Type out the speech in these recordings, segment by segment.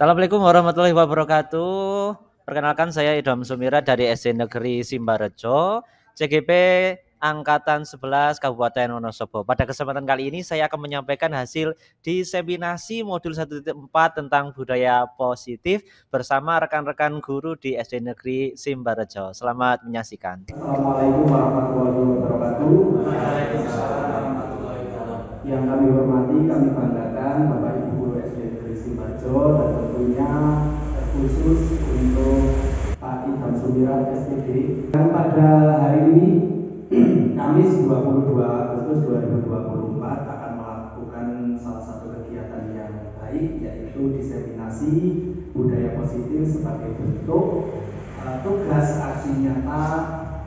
Assalamualaikum warahmatullahi wabarakatuh. Perkenalkan saya Idham Sumira dari SD Negeri Simbarejo, CGP Angkatan 11 Kabupaten Wonosobo. Pada kesempatan kali ini saya akan menyampaikan hasil diseminasi modul 1.4 tentang budaya positif bersama rekan-rekan guru di SD Negeri Simbarejo. Selamat menyaksikan. Assalamualaikum warahmatullahi wabarakatuh. Yang kami hormati, kami banggakan Bapak Ibu Guru SD Negeri Simbarejo dan tentunya khusus untuk Pak Idham Sumira SPD. Dan pada hari ini Kamis 22 Agustus 2024 akan melakukan salah satu kegiatan yang baik, yaitu diseminasi budaya positif sebagai bentuk tugas aksi nyata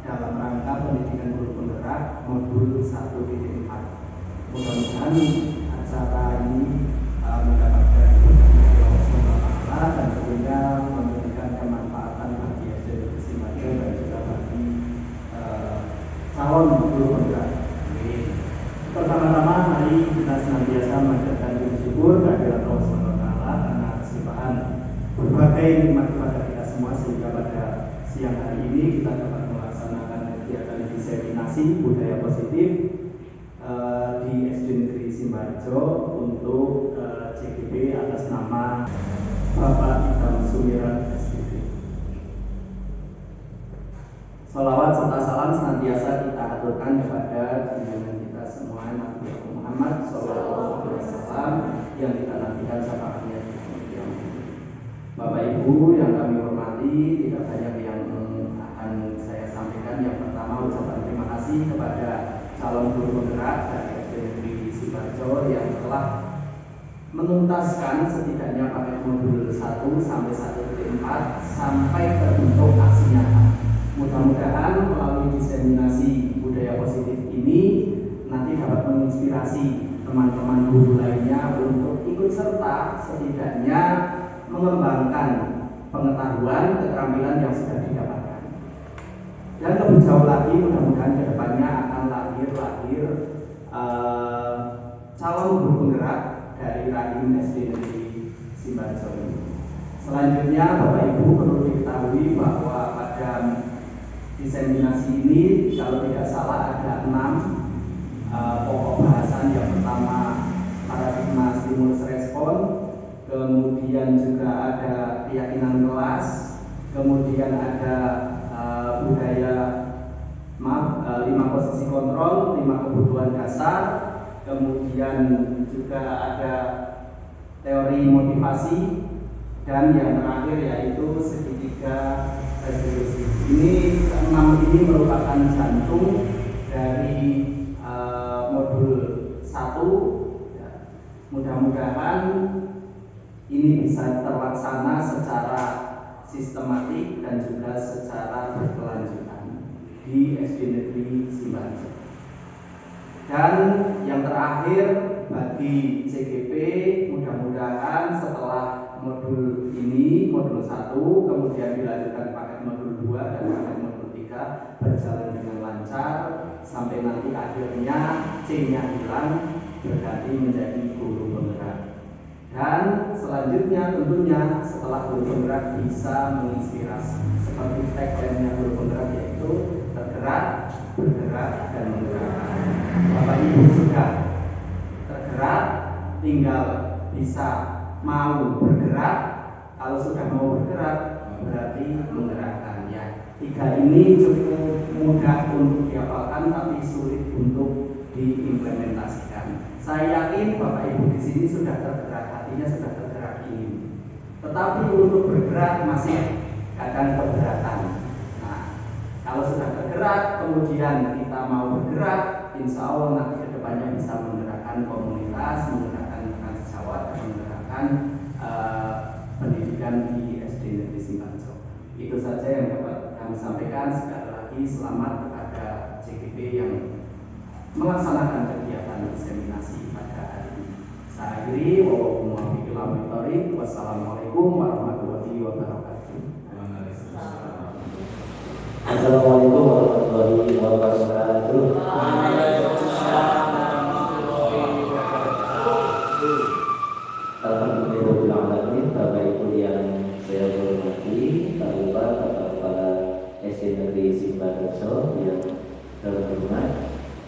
dalam rangka pendidikan guru penggerak modul 1.4. Mudah-mudahan acara ini mendapatkan berkah Allah SWT dan tentunya memberikan kemanfaatan bagi SD Negeri Simbarejo dan juga bagi calon guru penggerak. Pertama-tama mari kita senantiasa mengajarkan bersyukur kehadirat Allah SWT karena kesempatan berbagai nikmat kepada kita semua, sehingga pada siang hari ini kita dapat melaksanakan kegiatan diseminasi budaya positif di SD Negeri Simbarejo untuk CGP atas nama Bapak Idham Sumira SPD. Salawat serta salam senantiasa kita aturkan kepada junjungan kita semua Nabi Muhammad SAW yang kita nantikan syafaatnya di kemudian. Bapak Ibu yang kami hormati, tidak banyak yang akan saya sampaikan. Yang pertama, ucapan terima kasih kepada calon guru penggerak dari SD Negeri Simbarejo yang telah menuntaskan setidaknya paket modul 1 sampai 1.4 sampai terbentuk aksi nyata. Mudah-mudahan melalui diseminasi budaya positif ini nanti dapat menginspirasi teman-teman guru lainnya untuk ikut serta setidaknya mengembangkan pengetahuan, keterampilan yang sudah didapatkan. Dan lebih jauh lagi, mudah-mudahan kedepannya akan lahir calon guru penggerak dari rahim SD Negeri Simbarejo ini. Selanjutnya, Bapak Ibu perlu diketahui bahwa pada diseminasi ini, kalau tidak salah ada 6 pokok bahasan. Yang pertama, paradigma stimulus respon, kemudian juga ada keyakinan kelas, kemudian ada budaya 5 posisi kontrol, 5 kebutuhan dasar, kemudian juga ada teori motivasi, dan yang terakhir yaitu segitiga resolusi. Ini 6 ini merupakan jantung dari modul 1. Ya, mudah-mudahan ini bisa terlaksana secara sistematik dan juga secara berkelanjutan di SD Negeri Simbarejo. Dan yang terakhir bagi CGP, mudah-mudahan setelah modul ini, modul 1, kemudian dilanjutkan paket modul 2 dan paket modul 3 berjalan dengan lancar sampai nanti akhirnya C-nya hilang berganti menjadi guru penggerak. Dan selanjutnya tentunya setelah guru penggerak bisa menginspirasi, seperti tagline-nya guru penggerak yaitu tergerak, bergerak, dan menggerakkan. Bapak Ibu sudah tergerak, tinggal bisa mau bergerak. Kalau sudah mau bergerak berarti menggerakkannya. 3 ini cukup mudah untuk dihafalkan tapi sulit untuk diimplementasikan. Saya yakin Bapak Ibu di sini sudah tergerak, hatinya sudah tergerak ini. Tetapi untuk bergerak masih kadang keberatan. Nah, kalau sudah tergerak, kemudian kita mau bergerak, insya Allah nanti kedepannya bisa menggerakkan komunitas, menggerakkan rekan sejawat, dan menggerakkan pendidikan di SD Negeri Simbarejo. Itu saja yang dapat kami sampaikan. Sekali lagi selamat kepada CGP yang melaksanakan kegiatan diseminasi pada hari ini. Saya akhiri, wassalamualaikum warahmatullahi wabarakatuh. Assalamualaikum warahmatullahi wabarakatuh. Alhamdulillah, Bapak Ibu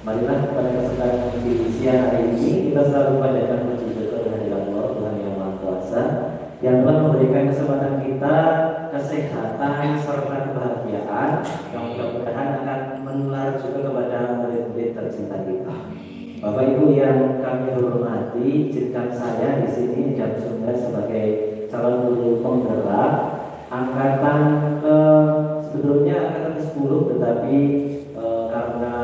Marilah pada kesempatan di siang hari ini kita selalu panjatkan puji syukur kehadirat Allah Tuhan yang Maha Kuasa yang telah memberikan kesempatan kita kesehatan serta kebahagiaan yang mudah-mudahan akan menular juga kepada murid-murid tercinta kita. Bapak Ibu yang kami hormati, izinkan saya di sini Jamsunda sebagai calon guru penggerak angkatan sebetulnya angkatan ke-10, tetapi karena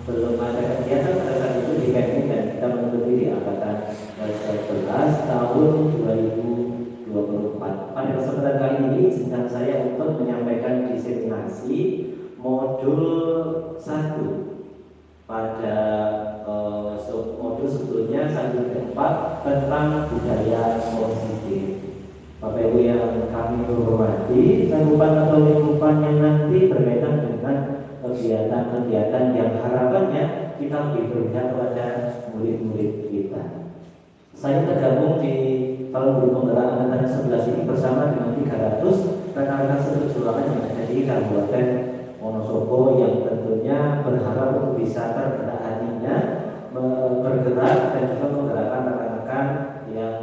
belum ada kegiatan pada saat itu di PMI dan kita mengikuti di angkatan 11 tahun 2024. Pada kesempatan kali ini izinkan saya untuk menyampaikan diseminasi modul 1 pada modul sebelumnya 1-4 tentang budaya positif. Bapak Ibu yang kami hormati, cakupan atau lingkupan yang nanti berkaitan dengan kegiatan-kegiatan yang harapannya kita lebih berpihak kepada murid-murid kita. Saya tergabung di tahun guru penggerak angkatan 11 ini bersama dengan 300 rekan-rekan seperjuangan yang ada di Kabupaten Wonosobo yang tentunya berharap untuk bisa tergerak hatinya bergerak dan juga menggerakkan rekan-rekan yang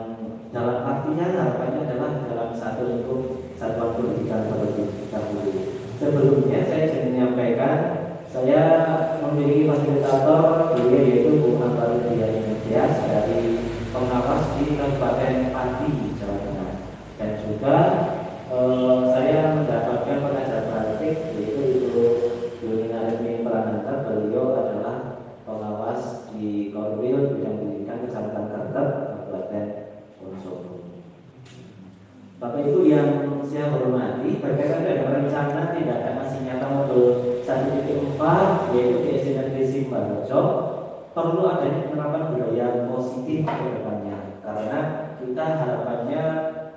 dalam artinya harapannya adalah dalam satu lingkup satuan pendidikan terlebih dahulu. Sebelumnya saya ingin menyampaikan saya memiliki fasilitator beliau yaitu Bu Ambar Dias dari pengawas di Kabupaten Pati, Jawa Tengah, dan juga saya mendapatkan pengajar praktik yaitu Ibu Yulina Remi Prananta. Beliau adalah pengawas di Korwil bidang pendidikan Kecamatan Kertep, Kabupaten Wonosobo. Bapak Ibu yang saya hormati, berkaitan dengan rencana tindakan aksi nyata modul 1.4 yaitu di SD Negeri Simbarejo, perlu adanya penerapan budaya positif ke depannya, karena kita harapannya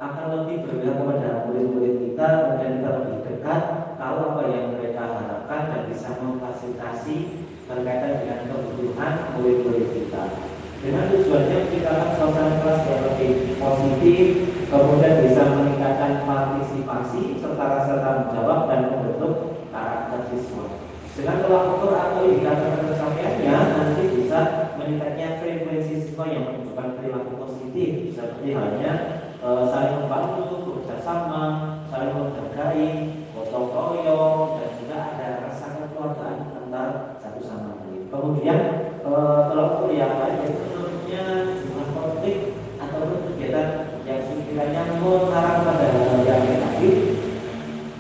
akan lebih berpihak kepada murid-murid kita dan kita lebih dekat tahu apa yang mereka harapkan dan bisa memfasilitasi berkaitan dengan kebutuhan murid-murid kita. Dengan tujuannya menciptakan suasana kelas yang lebih positif, kemudian bisa meningkatkan partisipasi serta rasa tanggung jawab dan membentuk karakter siswa. Dengan tolak ukur atau indikator pencapaiannya nanti bisa meningkatnya frekuensi siswa yang menunjukkan perilaku positif, seperti halnya saling membantu, bekerjasama, saling menghargai, gotong royong, dan juga ada rasa kekeluargaan antar satu sama lain. Kemudian tolak ukur yang lain yaitu menurutnya jumlah konflik ataupun kegiatan yang sekiranya mengarah pada hal yang negatif,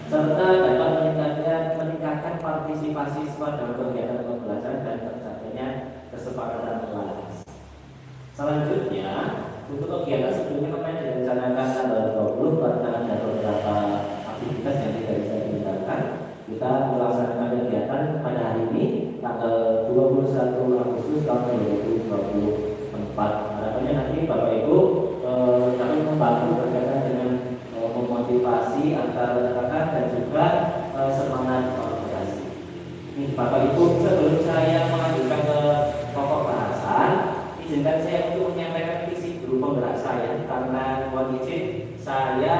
serta dapat meningkatkan partisipasi siswa dalam kegiatan pembelajaran dan tercapainya kesepakatan kelas. Selanjutnya, untuk kegiatan sebelumnya kemarin direncanakan tanggal 20 karena ada beberapa aktivitas yang tidak bisa ditinggalkan. Kita melaksanakan kegiatan pada hari ini tanggal 21 Agustus tahun 2024. Harapannya nanti Bapak Ibu dapat membantu berkaitan dengan memotivasi antar rekan dan juga semangat kolaborasi. Ini Bapak Ibu, sebelum saya melanjutkan ke pokok bahasan, izinkan saya untuk menyampaikan visi guru penggerak saya, karena mohon izin saya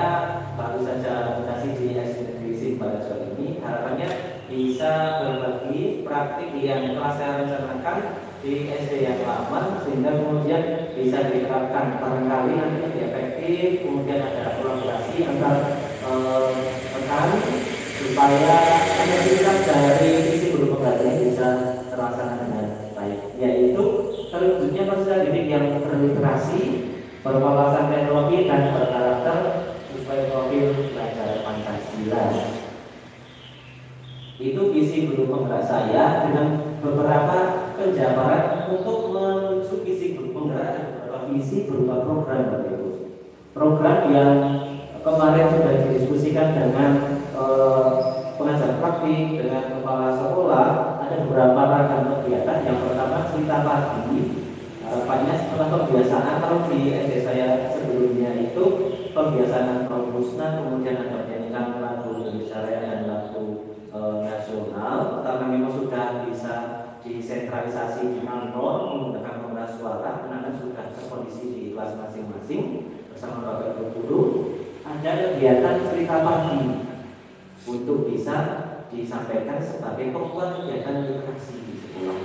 baru saja mutasi di SD Negeri Simbarejo ini. Harapannya bisa berbagi praktik yang telah saya rencanakan di SD yang lama sehingga kemudian bisa diterapkan, barangkali nanti lebih efektif, kemudian ada kolaborasi antar rekan supaya efektivitas dari visi guru penggerak ini bisa terlaksana dengan baik, yaitu terwujudnya peserta didik yang berliterasi, berwawasan teknologi dan berkarakter sesuai profil belajar Pancasila. Itu visi guru penggerak saya dengan beberapa penjabaran untuk menuju visi guru penggerak, beberapa visi berupa program Bapak Ibu. Program yang kemarin sudah didiskusikan dengan pengajar praktik, dengan kepala sekolah, ada beberapa ragam kegiatan. Yang pertama cerita pagi. Harapannya setelah pembiasaan, kalau di SD saya sebelumnya itu pembiasaan Romusna, kemudian ada menyanyikan lagu Indonesia Raya dan lagu nasional, karena memang sudah bisa disentralisasi di kantor menggunakan pengeras suara, anak-anak sudah terkondisi di kelas masing-masing bersama Bapak Ibu guru. Ada kegiatan cerita pagi untuk bisa disampaikan sebagai pembuat kegiatan literasi di sekolah.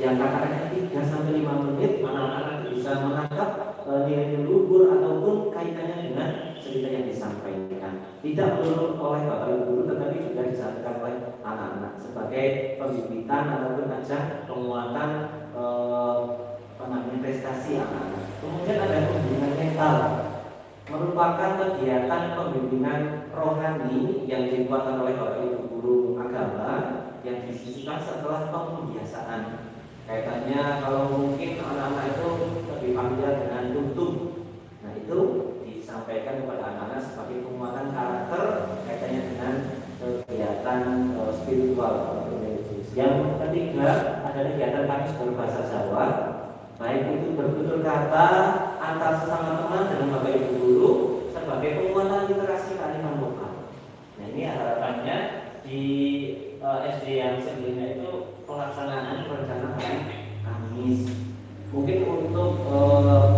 yang kata-katanya 3-5 menit, anak-anak bisa menangkap nilai luhur ataupun kaitannya dengan cerita yang disampaikan. Tidak perlu oleh bapak ibu guru, tetapi juga disampaikan oleh anak-anak sebagai pembibitan ataupun ajang penguatan prestasi anak-anak. Kemudian ada pembimbingan mental, merupakan kegiatan pembimbingan rohani yang dibuat oleh bapak ibu guru agama yang disisihkan setelah pembiasaan. Kaitannya kalau mungkin anak-anak itu lebih familiar dengan tuntun, nah itu disampaikan kepada anak-anak sebagai penguatan karakter kaitannya dengan kegiatan spiritual atau religius. Yang ketiga ada kegiatan kamis berbahasa Jawa, baik itu bertutur kata antar sesama teman dengan bapak ibu guru sebagai penguatan literasi kalimat lokal. Nah ini harapannya di SD yang sebelumnya itu pelaksanaan rencana hari Kamis. Mungkin untuk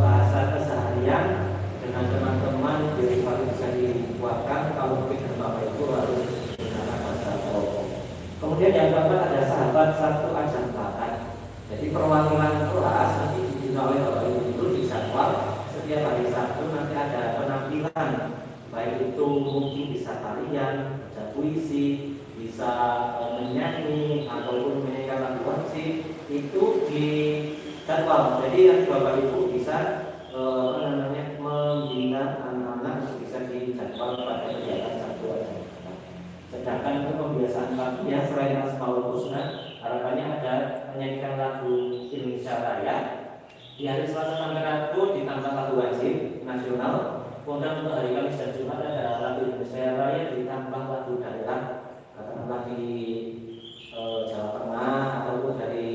bahasa keseharian dengan teman-teman jadi bisa dibuatkan kalau mungkin dengan bapak ibu harus menggunakan bahasa pokok. Kemudian yang keempat ada sahabat satu ajang bakat. Jadi perwakilan kelas nanti dibina oleh bapak ibu guru di jadwal setiap hari Sabtu nanti ada penampilan, baik itu mungkin bisa tarian, baca puisi, bisa menyanyi ataupun menyanyikan lagu wajib, itu di jadwal. Jadi nanti bapak ibu bisa membina anak-anak untuk bisa dijadwal pada kegiatan Sabtu aja. Sedangkan untuk pembiasaan lagunya selain Asmaul Husna, harapannya ada menyanyikan lagu Indonesia Raya di hari Selasa sampai Rabu, ditambah lagu wajib nasional. Kemudian untuk hari Kamis dan Jumat ada lagu Indonesia Raya ditambah lagu daerah, katakanlah di Jawa Tengah ataupun dari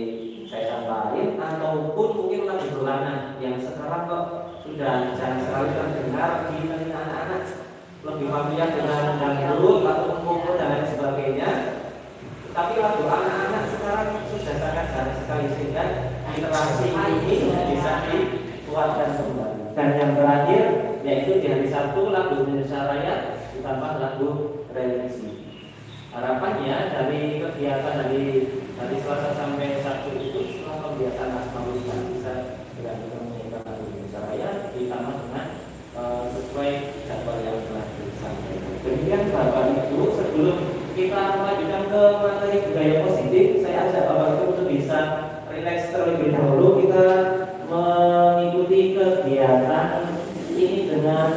daerah lain, ataupun mungkin lagu Belanda yang sekarang kok sudah jarang sekali terdengar di telinga anak-anak, lebih familiar dengan dangdut atau koplo dan lain sebagainya. Tapi lagu anak-anak sekarang sudah sangat jarang sekali, sehingga literasi ini bisa dikuatkan kembali. Dan yang terakhir yaitu di hari Sabtu lagu Indonesia Raya ditambah lagu religi. Harapannya dari kegiatan dari Selasa sampai Sabtu itu setelah pembiasaan Asmaul Husna bisa berani menyanyikan lagu Indonesia Raya ditambah dengan sesuai jadwal yang telah disampaikan. Demikian Bapak Ibu, sebelum kita melanjutkan ke materi budaya positif, saya ajak Bapak Ibu untuk bisa relax terlebih dahulu. Kita mengikuti kegiatan ini dengan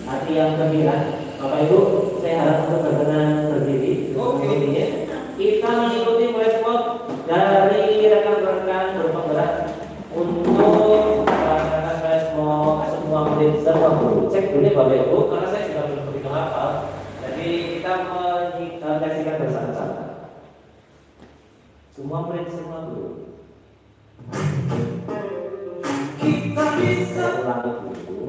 hati yang gembira. Bapak Ibu, saya harap untuk berkenan berdiri. Kita mengikuti respon dari rekan-rekan berpenggerak untuk melaksanakan respon semua murid serta guru. Cek dulu Bapak Ibu, karena saya juga belum begitu hafal. Jadi kita menyaksikan bersama-sama. Semua murid, semua guru. Kita bisa ulangi dulu.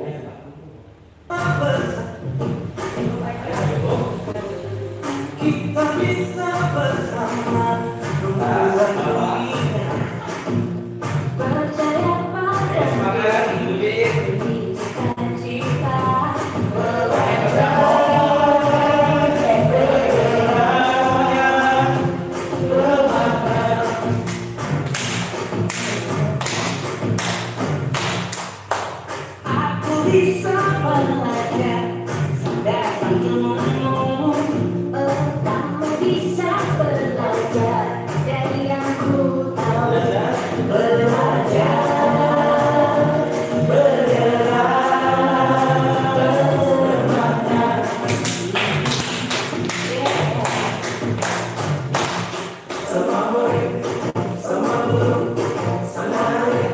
Kita bisa bersama membuat dunia percaya pada cita-cita aku bisa belajar dari ilmu, kamu bisa belajar dari yang ku tahu. Belajar, bergerak, bermakna. Semua murid, semua guru, semua murid,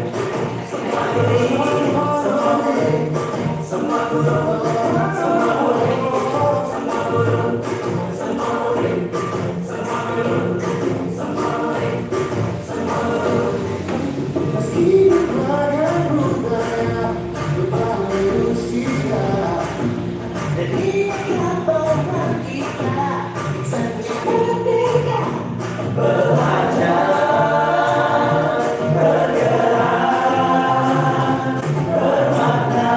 semua murid, semua murid, semua guru, semua murid, semua guru, semua murid, semua guru, semua murid, semua guru. Meski berbagai budaya, berbagai usia, jadi kapan kita sejak merdeka belajar, bergerak, bermakna.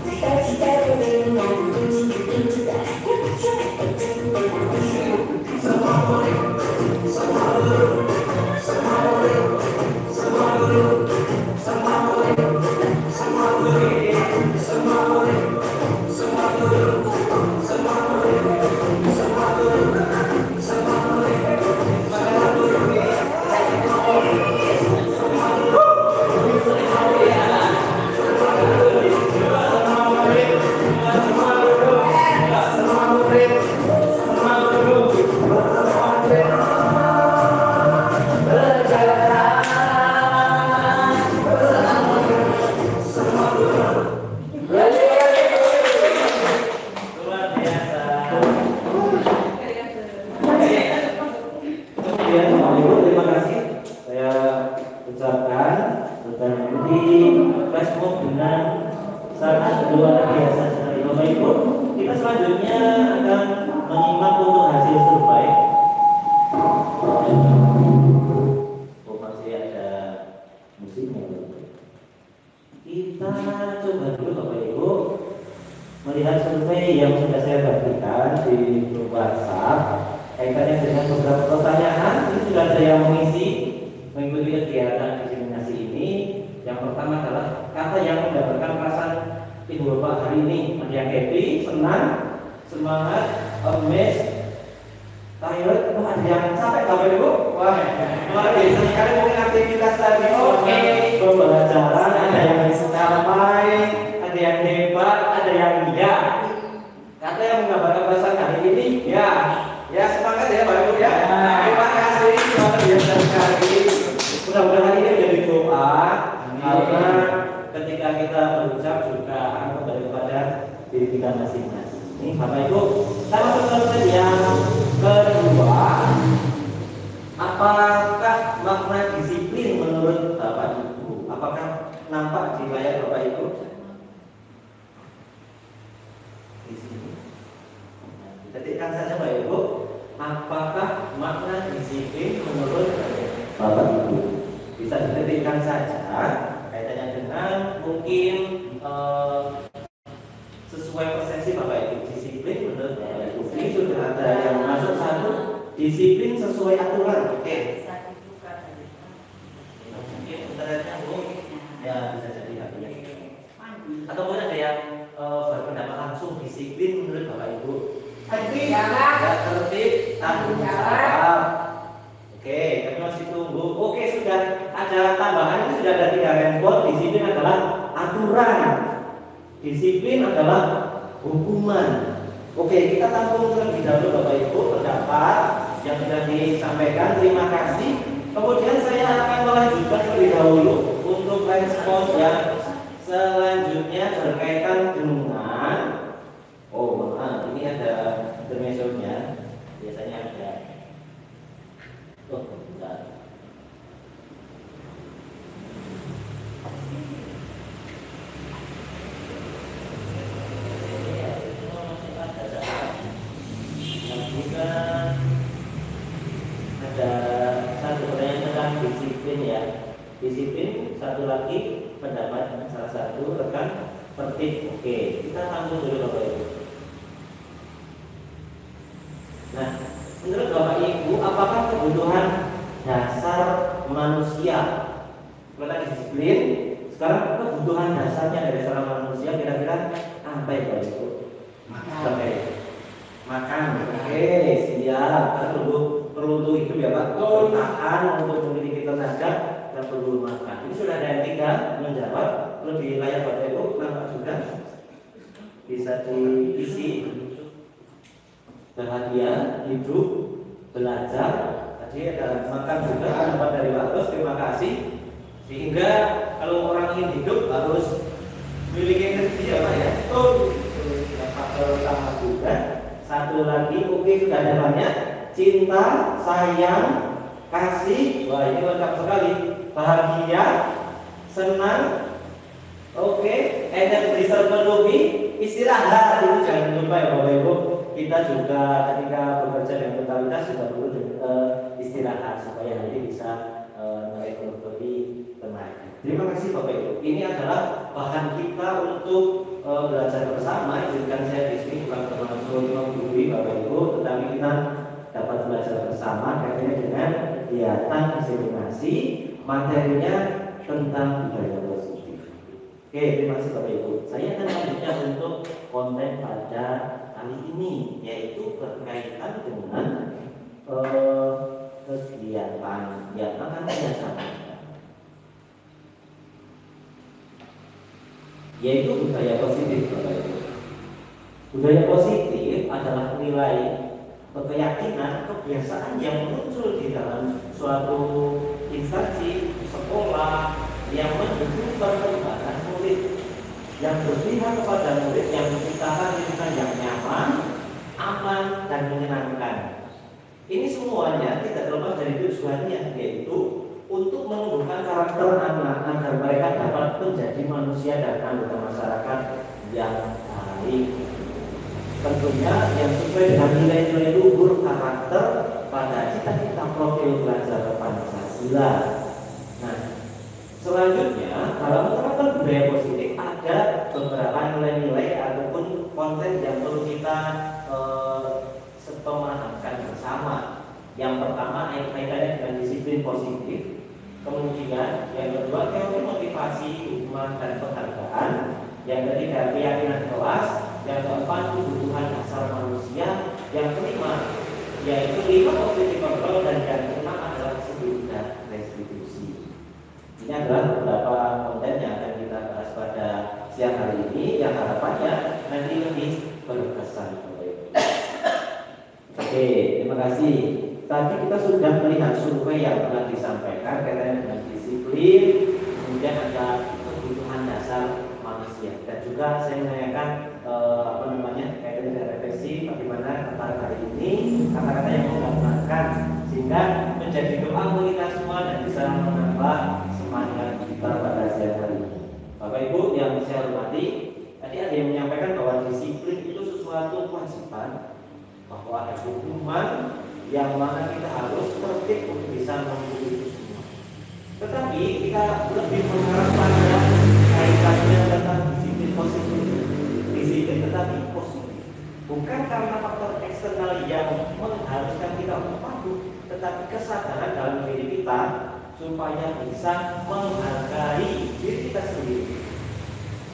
Kita beberapa pertanyaan. Ini sudah saya mengikuti kegiatan diseminasi ini. Yang pertama adalah kata yang menggambarkan perasaan Ibu Bapak hari ini. Ada yang happy, senang, semangat, amazed, tired, ada yang capek Bapak Ibu? Wah, luar biasa sekali mungkin aktivitas tadi. Oke, pembelajaran, ada yang capai, ada yang hebat, ada yang ya. Kata yang menggambarkan perasaan hari ini, ya. Ya, semangat ya Bapak Ibu ya. Terima kasih, luar biasa sekali. Mudah-mudahan ini menjadi doa karena ketika kita berucap juga akan kembali kepada diri kita masing-masing. Ini Bapak Ibu, kita masuk ke yang kedua. Apakah makna disiplin menurut Bapak Ibu? Apakah nampak di layar Bapak Ibu? Di sini. Ketikkan saja Bapak Ibu. Apakah makna disiplin menurut Bapak Ibu? Bisa diketikkan saja kaitannya dengan mungkin sesuai persepsi Bapak Ibu. Disiplin menurut Bapak Ibu. Ini sudah ada yang masuk satu. Disiplin sesuai aturan. Oke. Mungkin internetnya ya bisa jadi atau mungkin ada yang berpendapat langsung disiplin menurut Bapak Ibu. Tertib, tanggung jawab. Oke, tapi masih tunggu. Oke, sudah ada tambahan, ini sudah ada 3 respon. Disiplin adalah aturan. Disiplin adalah hukuman. Oke, kita tampung terlebih dahulu Bapak Ibu pendapat yang sudah disampaikan. Terima kasih. Kemudian saya akan melanjutkan terlebih dahulu untuk respon yang selanjutnya berkaitan dengan ini ada intermezzonya. Biasanya ada. Bentar. Ada satu pertanyaan tentang disiplin ya. Disiplin, satu lagi pendapat salah satu rekan tertib. Oke, kita tampung dulu Bapak Ibu. Nah, menurut Bapak Ibu, apakah kebutuhan dasar manusia? Kalau disiplin, sekarang kebutuhan dasarnya dari seorang manusia kira-kira apa ya Bapak Ibu? Makan. Oke, siap. Karena perlu untuk hidup ya Pak. Bertahan untuk memiliki tenaga dan perlu makan. Ini sudah ada yang 3 menjawab. Perlu di layar Bapak Ibu nampak sudah bisa diisi. Bahagia, hidup, belajar. Tadi ada makan juga pendapat dari Pak Bos. Terima kasih. Sehingga kalau orang ingin hidup harus memiliki energi ya Pak ya. Itu faktor utama juga. Satu lagi, oke, sudah ada banyak. Cinta, sayang, kasih. Wah, ini lengkap sekali. Bahagia, senang, oke, energi terpenuhi, istirahat. Itu jangan lupa ya Bapak Ibu. Kita juga ketika bekerja dengan totalitas juga perlu istirahat supaya nanti bisa merecovery tenaga. Terima kasih Bapak Ibu. Ini adalah bahan kita untuk belajar bersama. Izinkan saya di sini bukan menggurui Bapak Ibu, tetapi kita dapat belajar bersama kaitannya dengan kegiatan diseminasi materinya tentang budaya positif. Oke, terima kasih Bapak Ibu. Saya akan lanjutkan untuk konten pada kali ini, yaitu berkaitan dengan kegiatan yang akan saya sampaikan, yaitu budaya positif Bapak Ibu. Budaya positif adalah nilai keyakinan, kebiasaan yang muncul di dalam suatu instansi, sekolah yang mendukung perkembangan murid, yang berpihak kepada murid, yang menciptakan lingkungan yang nyaman, aman, dan menyenangkan. Ini semuanya tidak terlepas dari tujuannya, yaitu untuk menumbuhkan karakter anak agar mereka dapat menjadi manusia dan anggota masyarakat yang baik. Tentunya yang sesuai dengan nilai-nilai luhur karakter pada cita-cita profil belajar Pancasila. Nah, selanjutnya dalam menerapkan budaya positif ada beberapa nilai-nilai ataupun konten yang perlu kita sepemahamkan bersama, Yang pertama kaitannya dengan disiplin positif. Kemudian yang kedua teori motivasi, hukuman dan penghargaan. Yang ketiga keyakinan kelas. Yang keempat kebutuhan dasar manusia. Yang kelima yaitu 5 positive control, dan yang keenam adalah disebut dan restitusi. Ini adalah beberapa konten yang akan kita bahas pada siang hari ini, yang harapannya nanti lebih berkesan. Oke, terima kasih. Tadi kita sudah melihat survei yang telah disampaikan kaitannya dengan disiplin, kemudian ada kebutuhan dasar manusia, dan juga saya menanyakan kaitannya dengan refleksi bagaimana tentang hari ini kata-kata yang menggambarkan sehingga menjadi doa untuk kita semua dan bisa menambah semangat kita pada siang hari ini. Bapak Ibu yang saya hormati, tadi ada yang menyampaikan bahwa disiplin itu sesuatu kewajiban, bahwa ada hukuman yang mana kita harus tertib untuk bisa memenuhi itu semua. Tetapi kita lebih mengharap pada kaitannya tentang disiplin positif, disiplin tetapi positif, bukan karena faktor eksternal yang mengharuskan kita untuk patuh, tetapi kesadaran dalam diri kita supaya bisa menghargai diri kita sendiri.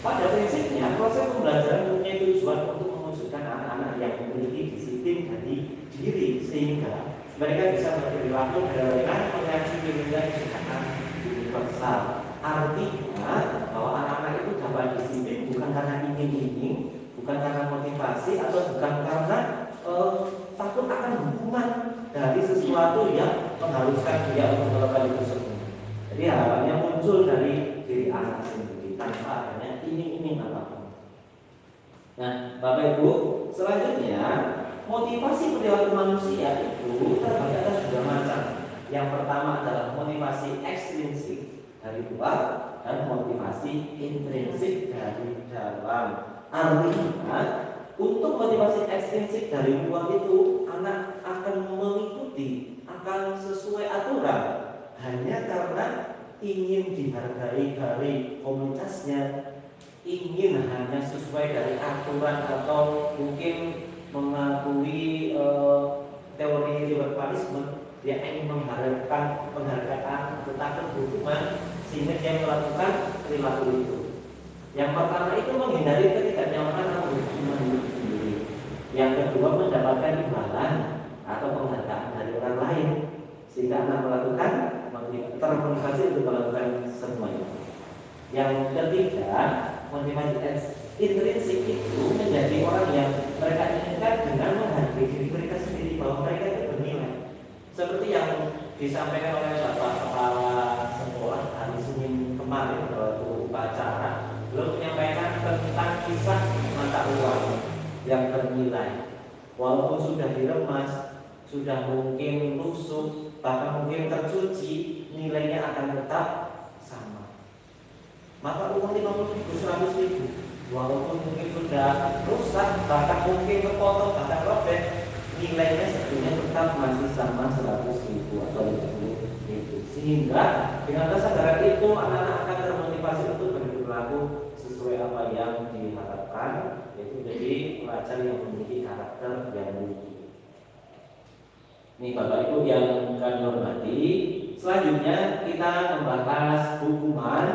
Pada prinsipnya proses pembelajaran mempunyai tujuan untuk mewujudkan anak-anak yang memiliki disiplin dari diri sehingga mereka bisa berperilaku dengan mengacu nilai kesehatan universal. Artinya bahwa anak-anak itu dapat disiplin bukan karena ingin-ingin, bukan karena motivasi, atau bukan karena takut akan hukuman dari sesuatu yang mengharuskan dia untuk melakukan itu semua. Jadi harapannya muncul dari diri anak sendiri tanpa adanya ingin-ingin apapun. Nah, Bapak Ibu, selanjutnya motivasi perilaku manusia itu terbagi atas 2 macam. Yang pertama adalah motivasi ekstrinsik dari luar dan motivasi intrinsik dari dalam. Artinya, untuk motivasi ekstrinsik dari luar itu anak akan mengikuti, akan sesuai aturan hanya karena ingin dihargai dari komunitasnya, ingin hanya sesuai dari aturan, atau mungkin mengakui teori liberalisme, dia ingin mengharapkan penghargaan tentang hukuman sehingga dia melakukan perilaku itu. Yang pertama itu menghindari ketidaknyamanan atau hukuman itu sendiri. Yang kedua mendapatkan imbalan atau penghargaan dari orang lain sehingga anak melakukan termotivasi untuk melakukan semuanya. Yang ketiga motivasi intrinsik itu menjadi orang yang mereka inginkan dengan menghargai diri mereka sendiri, bahwa mereka itu bernilai. Seperti yang disampaikan oleh Bapak Kepala Sekolah hari Senin kemarin waktu upacara, belum menyampaikan tentang kisah mata uang yang bernilai. Walaupun sudah diremas, sudah mungkin lusuh, bahkan mungkin tercuci, nilainya akan tetap sama. Mata uang 50.000, 100.000, walaupun mungkin sudah rusak, bahkan mungkin kepotong, bahkan robek, nilainya sebetulnya tetap masih sama 100.000 atau 50.000. Sehingga dengan kesadaran itu anak-anak akan termotivasi untuk berperilaku sesuai apa yang diharapkan, yaitu jadi pelajar yang memiliki karakter yang lucu. Ini Bapak Ibu yang kami hormati, selanjutnya kita membahas hukuman,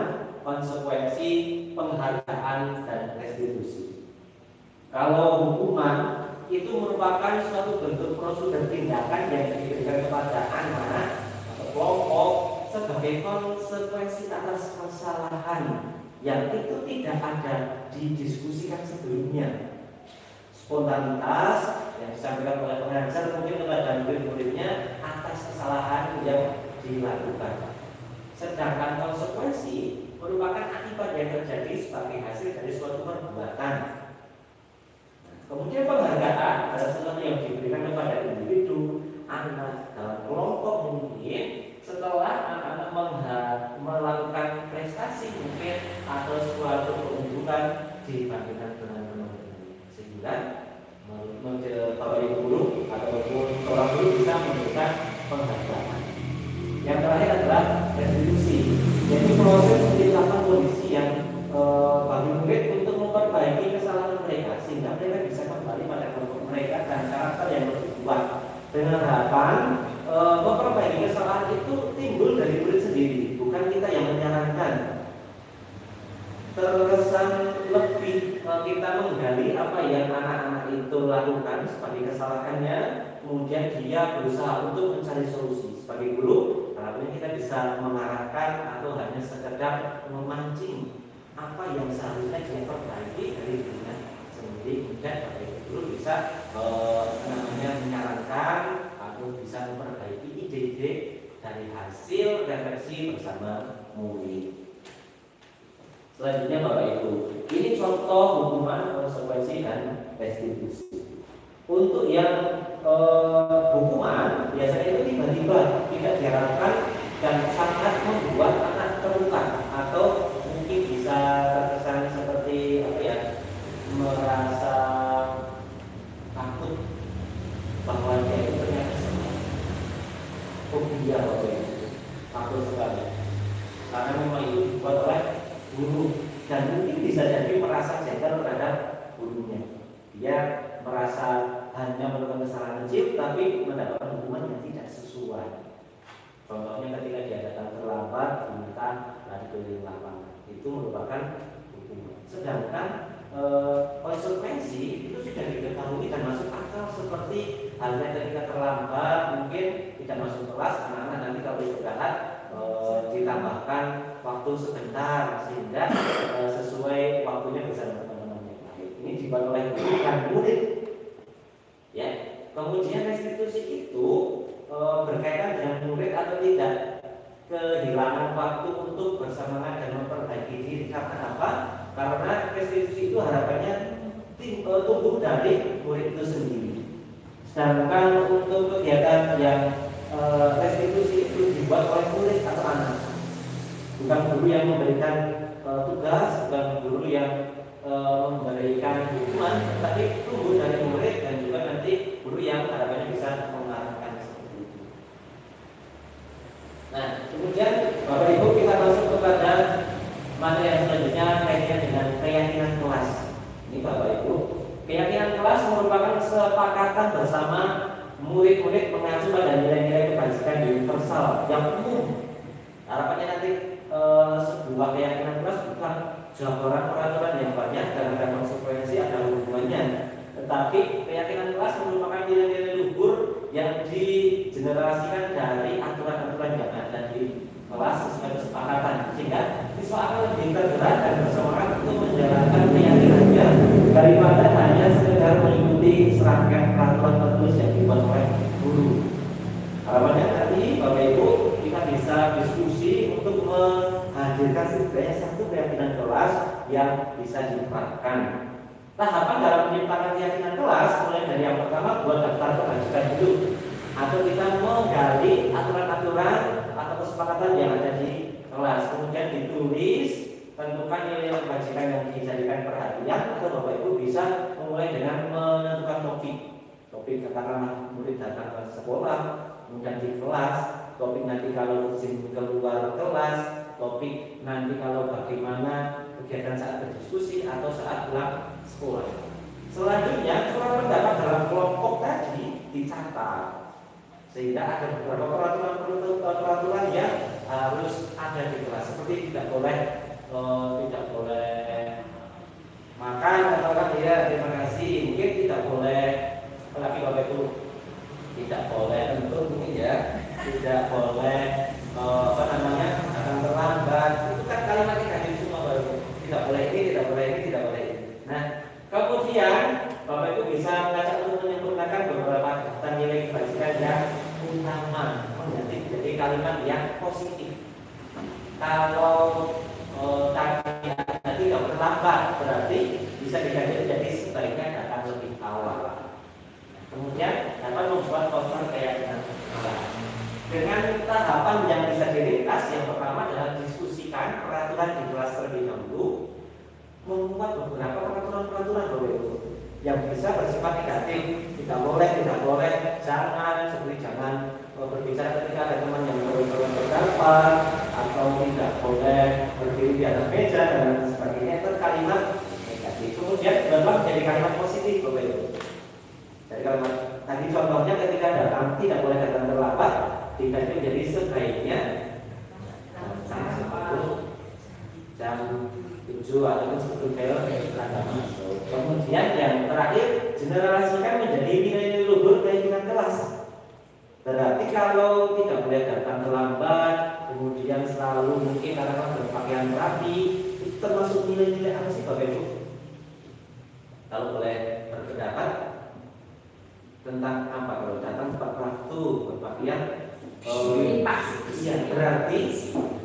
konsekuensi, penghargaan, dan restitusi. Kalau hukuman itu merupakan suatu bentuk prosedur tindakan yang diberikan kepada anak atau kelompok sebagai konsekuensi atas kesalahan yang itu tidak ada didiskusikan sebelumnya. Spontanitas yang disampaikan oleh pengajar mungkin kepada murid-muridnya atas kesalahan yang dilakukan. Sedangkan konsekuensi merupakan akibat yang terjadi sebagai hasil dari suatu perbuatan. Kemudian penghargaan adalah sesuatu yang diberikan kepada individu, anak dalam kelompok mungkin setelah anak-anak melakukan prestasi mungkin atau suatu keuntungan dibandingkan dengan teman-teman, sehingga Bapak Ibu guru ataupun seorang guru bisa memberikan penghargaan. Yang terakhir adalah restitusi, yaitu proses menciptakan kondisi yang bagi murid untuk memperbaiki kesalahan mereka sehingga mereka bisa kembali pada kelompok mereka dan karakter yang lebih kuat, dengan harapan memperbaiki kesalahan itu timbul dari murid sendiri, bukan kita yang menyarankan. Terkesan lebih kita menggali apa yang anak-anak itu lakukan sebagai kesalahannya, kemudian dia berusaha untuk mencari solusi. Sebagai guru, harapannya kita bisa mengarahkan atau hanya sekedar memancing apa yang seharusnya dia perbaiki dari dirinya sendiri. Kemudian sebagai guru bisa menyarankan atau bisa memperbaiki ide-ide dari hasil refleksi bersama murid. Selanjutnya Bapak Ibu, ini contoh hukuman, konsekuensi dan restitusi. Untuk yang hukuman biasanya itu tiba-tiba tidak diharapkan dan sangat membuat anak terluka atau mungkin bisa terkesan seperti merasa takut bahwa dia itu ternyata salah. Fobia Bapak Ibu, takut sekali karena memang itu dibuat oleh guru dan mungkin bisa jadi merasa jengkel terhadap gurunya. Dia merasa hanya melakukan kesalahan kecil tapi mendapatkan hukuman yang tidak sesuai. Contohnya ketika dia datang terlambat diminta lari keliling lapangan, itu merupakan hukuman. Sedangkan konsekuensi itu sudah diketahui dan masuk akal, seperti halnya ketika terlambat mungkin tidak masuk kelas, anak-anak nanti kalau istirahat ditambahkan waktu sebentar sehingga sesuai waktunya bersama teman-teman yang lain. Ini dibuat oleh guru dan murid. Ya, kemudian restitusi itu berkaitan dengan murid atau tidak kehilangan waktu untuk bersemangat dan memperbaiki diri. Karena apa? Karena restitusi itu harapannya tumbuh dari murid itu sendiri. Sedangkan untuk kegiatan yang restitusi itu dibuat oleh murid atau anak, bukan guru yang memberikan tugas, bukan guru yang memberikan hukuman, tapi tumbuh dari murid dan juga nanti guru yang harapannya bisa mengarahkan seperti itu. Nah, kemudian Bapak Ibu kita masuk kepada materi yang selanjutnya kaitannya dengan keyakinan kelas. Ini Bapak Ibu, keyakinan kelas merupakan kesepakatan bersama murid-murid mengacu pada nilai-nilai kebajikan universal yang umum. Harapannya nanti sebuah keyakinan kelas bukan jabaran peraturan yang banyak dan ada konsekuensi, ada hubungannya, tetapi keyakinan kelas merupakan nilai-nilai luhur yang digenerasikan dari aturan-aturan yang ada di kelas sesuai kesepakatan, sehingga siswa akan lebih tergerak dan bersemangat untuk menjalankan keyakinannya daripada hanya sekedar mengikuti serangkaian peraturan tertulis yang dibuat oleh guru. Harapannya nanti Bapak Ibu kita bisa diskusi untuk menghadirkan setidaknya satu keyakinan kelas yang bisa diterapkan. Tahapan dalam menciptakan keyakinan kelas mulai dari yang pertama buat daftar kebajikan dulu, atau kita menggali aturan-aturan atau kesepakatan yang ada di kelas, kemudian ditulis, tentukan nilai kebajikan yang dijadikan perhatian, atau Bapak Ibu bisa memulai dengan menentukan topik katakanlah murid datang ke sekolah, kemudian di kelas, topik nanti kalau izin keluar kelas, topik nanti kalau bagaimana kegiatan saat berdiskusi atau saat pulang sekolah. Selanjutnya surat pendapat dalam kelompok tadi dicatat, sehingga ada beberapa peraturan yang harus ada di kelas, seperti tidak boleh makan, katakan ya terima kasih, mungkin tidak boleh apalagi Bapak Ibu, tidak boleh tentu mungkin ya, tidak boleh akan terlambat. Itu kan kalimat negatif semua Bapak Ibu. Tidak boleh ini, tidak boleh ini, tidak boleh ini. Nah, kemudian Bapak Ibu bisa mengajak untuk menyempurnakan beberapa daftar nilai kebajikan yang utama menjadi kalimat yang positif. Kalau tadi tidak terlambat, berarti bisa diganti jadi sebaiknya datang lebih awal. Kemudian dapat membuat poster keyakinan kelas. Dengan tahapan yang bisa diringkas, yang pertama adalah diskusikan peraturan di kelas terlebih dahulu, membuat beberapa peraturan yang bisa bersifat negatif, tidak boleh, jangan, seperti jangan berbicara ketika ada teman yang berpendapat, atau tidak boleh berdiri di atas meja dan sebagainya. Itu kalimat negatif. Kemudian berubah menjadi kalimat positif, Bapak Ibu. Jadi kalimat tadi contohnya ketika datang tidak boleh datang terlambat, diganti menjadi sebaiknya jam 7 ataupun sebelum bel masuk. Kemudian yang terakhir generasikan menjadi nilai luhur keyakinan kelas. Berarti kalau tidak boleh datang terlambat, kemudian selalu mungkin karena berpakaian rapi, itu termasuk nilai-nilai apa sih Bapak Ibu? Kalau boleh berpendapat tentang apa kalau datang tepat waktu, berpakaian iya, berarti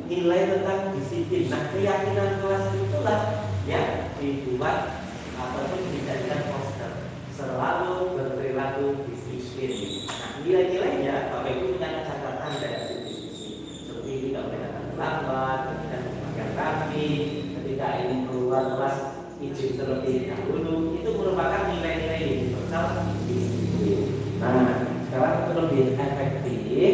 nilai tentang disiplin. Nah, keyakinan kelas itulah yang dibuat ataupun dijadikan poster selalu berperilaku disiplin. Nah, nilai-nilainya Bapak Ibu punya catatan dari sisi seperti tidak boleh datang terlambat, kemudian berpakaian rapi, ketika ingin keluar kelas izin terlebih dahulu, itu merupakan nilai-nilai universal disiplin. Nah, sekarang untuk lebih efektif,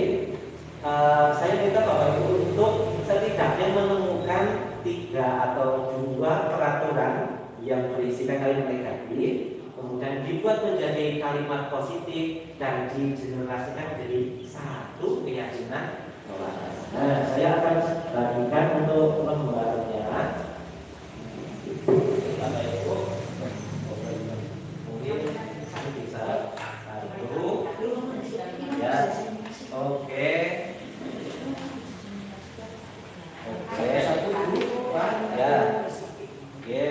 saya minta Bapak Ibu untuk setidaknya menemukan 3 atau 2 peraturan yang berisikan kalimat negatif, kemudian dibuat menjadi kalimat positif dan digenerasikan menjadi satu keyakinan kelas. Nah, saya akan bagikan untuk lembarnya. Bapak Ibu, mungkin bisa satu, ya, oke, satu, dua, ya, oke,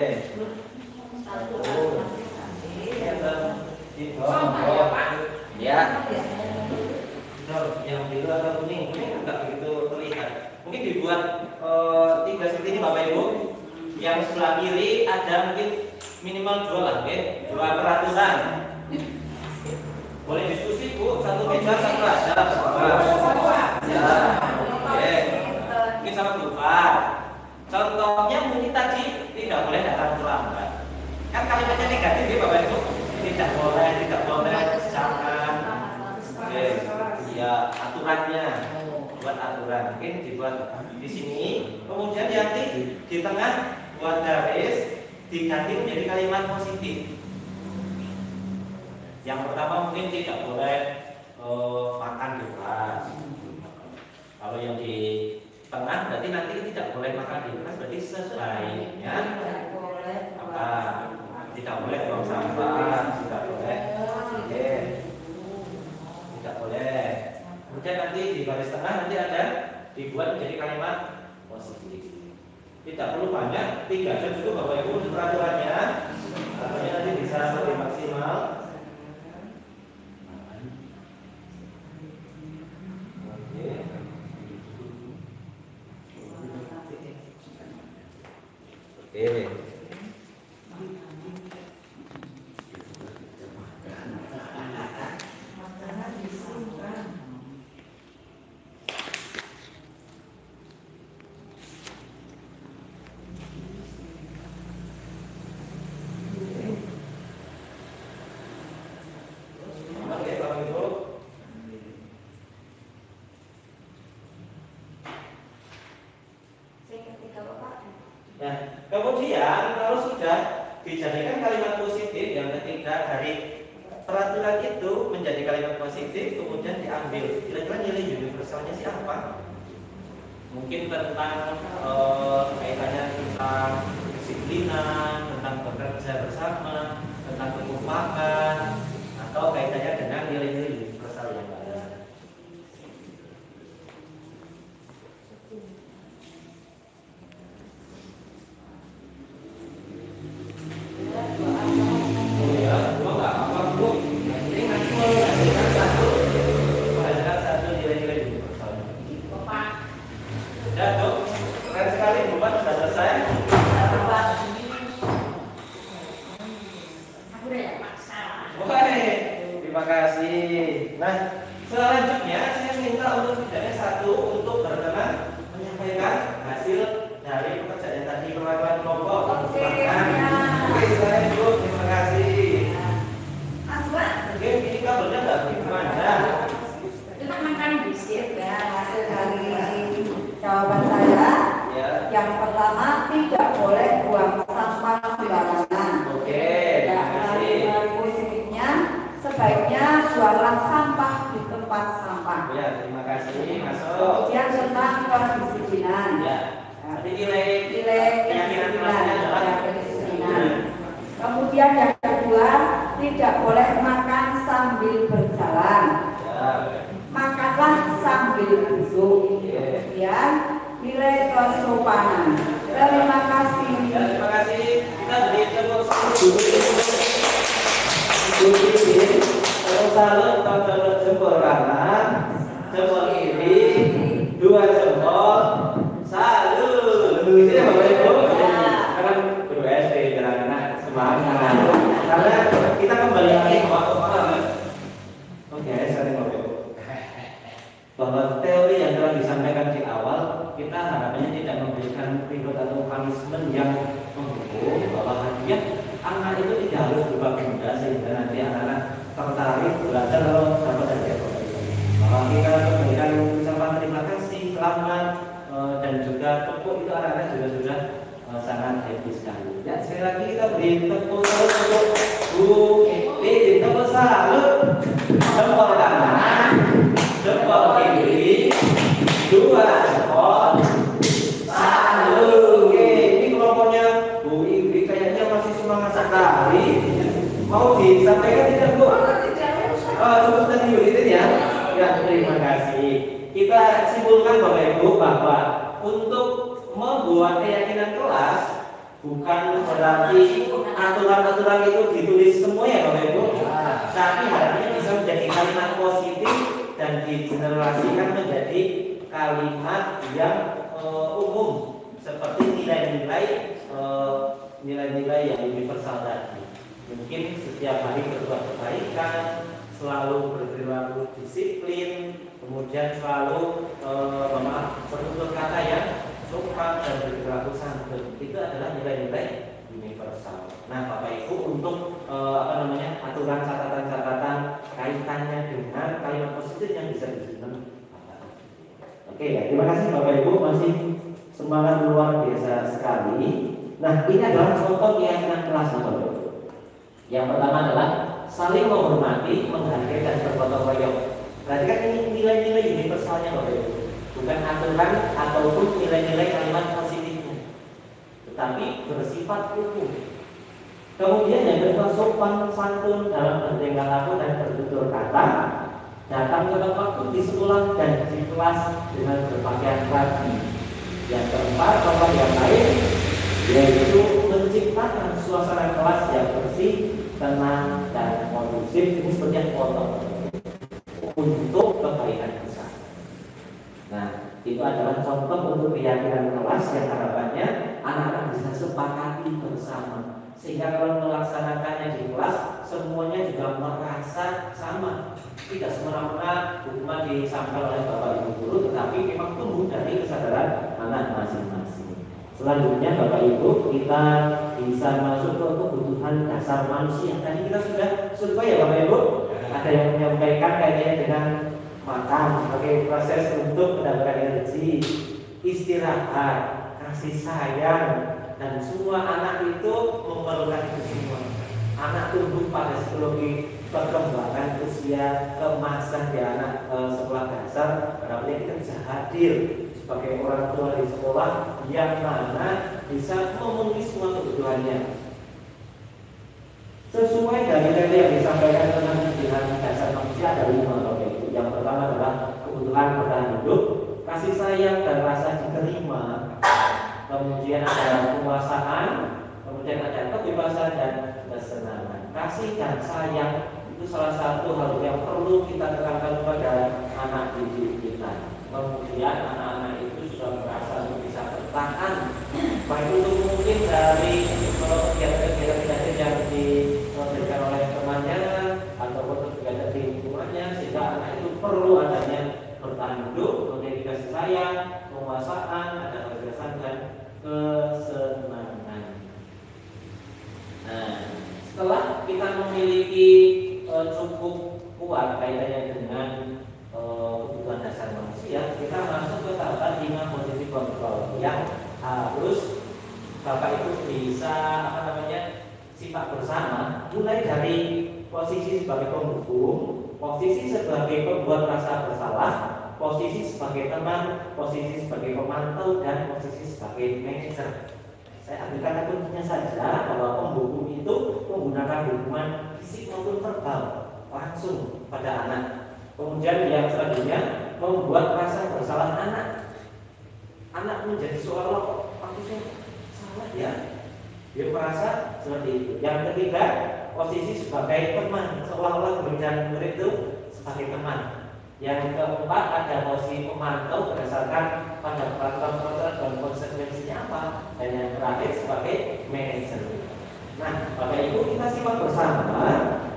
ya, yang biru atau kuning, kuning enggak begitu terlihat. Mungkin dibuat 3 seperti ini Bapak Ibu. Yang sebelah kiri ada mungkin minimal 2 lah, oke? 2 peraturan. Boleh diskusi Bu, satu meja satu ada. Ya, oke. Mungkin sama lupa. Contohnya mungkin tadi tidak boleh datang terlambat. Kan kalimatnya negatif ya Bapak Ibu. Tidak boleh, jangan. Oke, ya aturannya. Buat aturan, mungkin dibuat di sini. Kemudian nanti di tengah buat garis diganti menjadi kalimat positif. Yang pertama mungkin tidak boleh makan di kelas. Kalau yang di tengah berarti nanti tidak boleh makan di kelas, berarti sebaiknya apa? Tidak boleh buang sampah, tidak boleh. Oke. Tidak boleh. Kemudian nanti di baris tengah nanti ada dibuat menjadi kalimat positif. Tidak perlu banyak, 3 aja cukup Bapak Ibu untuk peraturannya. Artinya nanti bisa lebih maksimal. Oke. Nah, kemudian kalau sudah dijadikan kalimat positif yang ketiga dari peraturan itu menjadi kalimat positif, kemudian diambil kira-kira nilai universalnya sih apa? Mungkin tentang kaitannya tentang kedisiplinan, tentang bekerja bersama, tentang kekompakan, atau kaitannya dengan nilai-nilai universal yang lain. Terima kasih. Nah, selanjutnya saya minta untuk tidaknya satu untuk berkenan menyampaikan hasil dari pekerjaan yang tadi perlakuan kelompok. Oke, saya dulu. Terima kasih. Oke, ini kabelnya nggak gimana? Untuk makan biskuit ya, hasil dari jawaban saya. Ya. Yang pertama, tidak boleh buang sampah sembarangan. Oke, terima kasih. Positifnya, sebaiknya buanglah sampah di tempat sampah. apa. Ya, terima kasih. Masuk. Kemudian tentang kedisiplinan. Ya. Jadi nilai keyakinan kelasnya adalah kedisiplinan. Kemudian yang kedua, tidak boleh makan sambil berjalan. Ya. Makanlah sambil duduk. Kemudian nilai kesopanan. Terima kasih. Ya, terima kasih. Kita beri tepuk salut untuk jempol kanan, jempol kiri, dua jempol, salut. Itu ya Bapak Ibu. Kan guru SD anak semangat. Karena kita kembali lagi ke waktu malam. Oke, saya Bapak Ibu. Bahwa teori yang telah disampaikan di awal, kita harapannya tidak memberikan reward atau punishment yang menghukum, bahwa hadiah anak itu tidak harus berupa benda sehingga nanti anak-anak tertarik belajar kalau dapat hadiah. Bahwa kita memberikan ucapan terima kasih, selamat, dan juga tepuk itu anak-anak juga sudah sangat happy sekali. Ya, sekali lagi kita beri tepuk salut untuk Bu Edi, tepuk salut, jempol kanan, jempol kiri, dua jempol, salut. Oke, ini kelompoknya Bu Ingrid kayaknya masih semangat sekali. Mau disampaikan tidak Bu? Cukup tadi Yulitin ya. Ya, terima kasih. Kita simpulkan Bapak Ibu bahwa untuk membuat keyakinan kelas bukan berarti aturan-aturan itu ditulis semua ya Bapak Ibu. Tapi harusnya bisa menjadi kalimat positif dan digenerasikan menjadi kalimat yang umum seperti nilai-nilai yang universal tadi. Mungkin setiap hari berbuat kebaikan, selalu berperilaku disiplin, kemudian selalu bertutur kata yang sopan dan berperilaku santun. Itu adalah nilai-nilai universal. Nah, Bapak Ibu untuk aturan catatan-catatan kaitannya dengan kalimat positif yang bisa disusun. Oke, ya, terima kasih Bapak Ibu, masih semangat luar biasa sekali. Nah, ini adalah contoh keyakinan kelas Bapak Ibu. Yang pertama adalah saling menghormati, menghargai dan bergotong royong. Berarti kan ini nilai-nilai universalnya Bapak Ibu, bukan aturan ataupun nilai-nilai kalimat positifnya, tetapi bersifat umum. Kemudian yang kedua, sopan santun dalam bertingkah laku dan bertutur kata, datang tepat waktu di sekolah dan di kelas dengan berpakaian rapi. Yang keempat, contoh yang lain yaitu menciptakan suasana kelas yang bersih, tenang dan kondusif. Ini seperti yang foto untuk kebaikan besar. Nah, itu adalah contoh untuk keyakinan kelas yang harapannya anak-anak bisa sepakati bersama, sehingga kalau melaksanakannya di kelas semuanya juga merasa sama. Tidak semena-mena hukuman disampaikan oleh Bapak Ibu guru, tetapi memang tumbuh dari kesadaran anak masing-masing. Selanjutnya Bapak Ibu, kita bisa masuk ke kebutuhan dasar manusia. Tadi kita sudah survei ya Bapak Ibu. Ada yang menyampaikan kaitannya dengan makan sebagai proses untuk mendapatkan energi, istirahat, kasih sayang, dan semua anak itu memerlukan itu semua. Anak tumbuh pada psikologi perkembangan usia keemasan di anak sekolah dasar. Berarti kita bisa hadir sebagai orang tua di sekolah yang mana bisa memenuhi semua kebutuhannya sesuai dari nilai yang disampaikan tentang kebutuhan dasar manusia. Ada 5 Bapak Ibu. Yang pertama adalah kebutuhan bertahan hidup, kasih sayang dan rasa diterima. Kemudian ada penguasaan, kemudian ada kebebasan dan kesenangan. Kasih dan sayang itu salah satu hal yang perlu kita terangkan kepada anak didik kita. Kemudian anak-anak itu sudah merasa bisa bertahan, baik itu mungkin dari kegiatan-kegiatan yang diberikan oleh temannya ataupun kegiatan di lingkungannya, sehingga anak itu perlu adanya bertahan hidup, kemudian dikasih sayang, penguasaan, ada kebebasan dan kesenangan. Nah, setelah kita memiliki cukup kuat kaitannya dengan kebutuhan dasar manusia, kita masuk ke tahapan 5 positif kontrol yang harus Bapak Ibu bisa simak bersama, mulai dari posisi sebagai penghukum, posisi sebagai pembuat rasa bersalah, posisi sebagai teman, posisi sebagai pemantau, dan posisi sebagai manajer. Saya ambil kata kuncinya saja bahwa pembuku itu menggunakan hubungan fisik maupun verbal langsung pada anak. Kemudian yang selanjutnya membuat rasa bersalah anak. Anak menjadi seolah-olah kok aku salah ya. Dia merasa seperti itu. Yang ketiga, posisi sebagai teman, seolah-olah guru dan murid itu sebagai teman. Yang keempat, ada posisi pemantau berdasarkan pada peraturan-peraturan dan konsekuensinya apa. Dan yang terakhir sebagai manajer. Nah, Bapak Ibu, kita simak bersama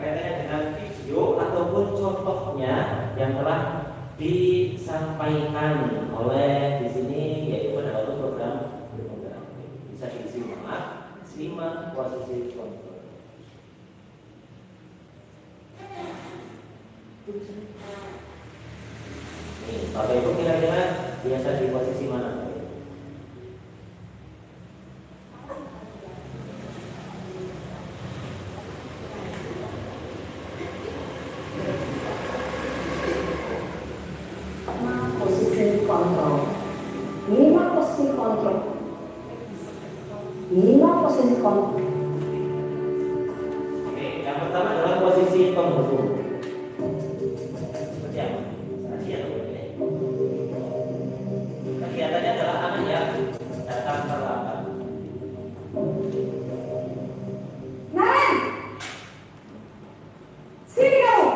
kaitannya dengan video ataupun contohnya yang telah disampaikan oleh di sini, yaitu adalah program berprogram. Bisa disimak. 5 posisi kontrol. Nih, Bapak Ibu kira-kira biasa di posisi mana? Posisi kontrol. Minimal posisi kontrol. Oke, yang pertama adalah posisi pembuku. Seperti apa? Kelihatannya adalah anak yang datang terlambat. Naren, sini kamu.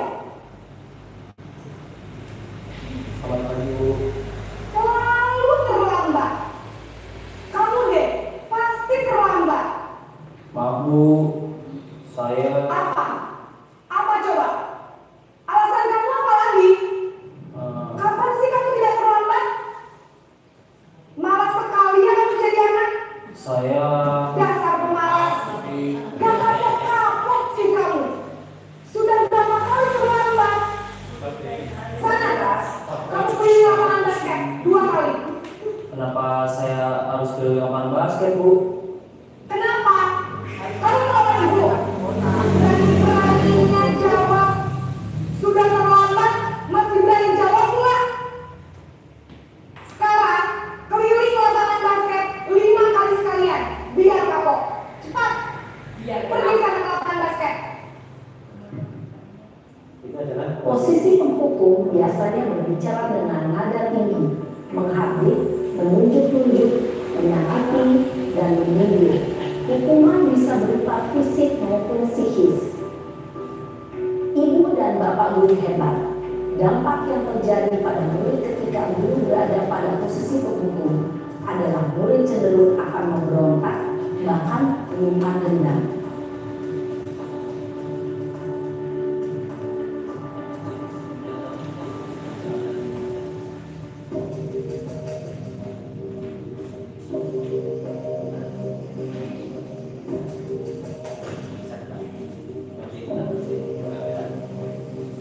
Selamat pagi, Bu. Selalu terlambat. Kamu deh pasti terlambat. Maaf, Bu. Saya Apa coba? Alasan kamu apa lagi? Kapan sih kamu tidak terlambat? Malas sekali ya kamu jadi anak. saya Dasar pemalas. Gak ada kapok sih kamu. Sudah berapa kali terlambat? Sana, kamu beli lapangan basket 2 kali. Kenapa saya harus ke lapangan basket, Bu? Kenapa? Kamu lawan ibu. Dan beraninya jawab. Sudah terlambat, masih berani jawab enggak? Sekarang, keliling lapangan basket 5 kali sekalian. Biar kapok. Cepat. Pergi sana ke lapangan basket. Itu adalah Posisi pemukul biasanya berbicara dengan nada tinggi, menghardik, menunjuk-nunjuk, menyakiti, dan menyindir. Hukuman bisa berupa fisik maupun psikis. Ibu dan bapak guru hebat. Dampak yang terjadi pada murid ketika guru berada pada posisi pemukul adalah murid cenderung akan memberontak, bahkan menyimpan dendam.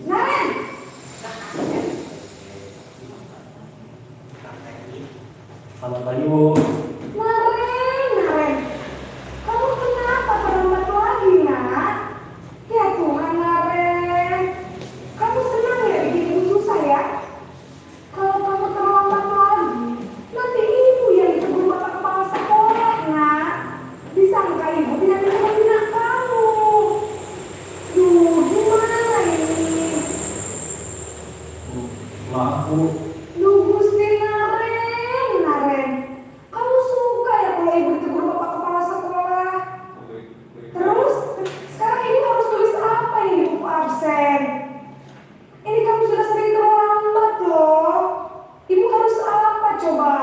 Naren, selamat pagi, Bu. Naren. Kamu kenapa terlambat lagi, nak? Ya Tuhan, Naren. Kamu senang ya bikin ibu susah ya? Kalau kamu terlambat lagi, nanti ibu yang ditegur bapak kepala sekolah, nak. Disangka ibu tidak bisa membina kamu. Duh, gimana ini? Maaf, Bu. Duh, Gusti Naren. Kamu suka ya kalau ibu ditegur bapak kepala sekolah? Terus, sekarang ibu harus tulis apa ini di buku absen? Ini kamu sudah sering terlambat loh. Ibu harus apa coba?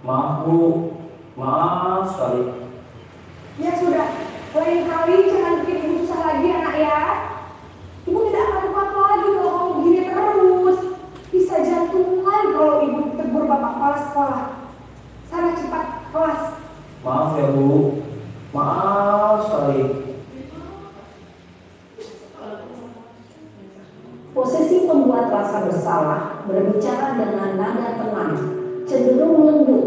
Maaf, Bu. Maaf sekali. Ya sudah, lain kali jangan bikin ibu susah lagi anak ya. Ibu tidak akan kuat lagi kalau kamu begini terus. Bisa jantungan kalau ibu ditegur bapak kepala sekolah. Sana cepat kelas. Maaf ya, Bu. Maaf sekali. Posisi pembuat rasa bersalah berbicara dengan nada tenang, cenderung lembut,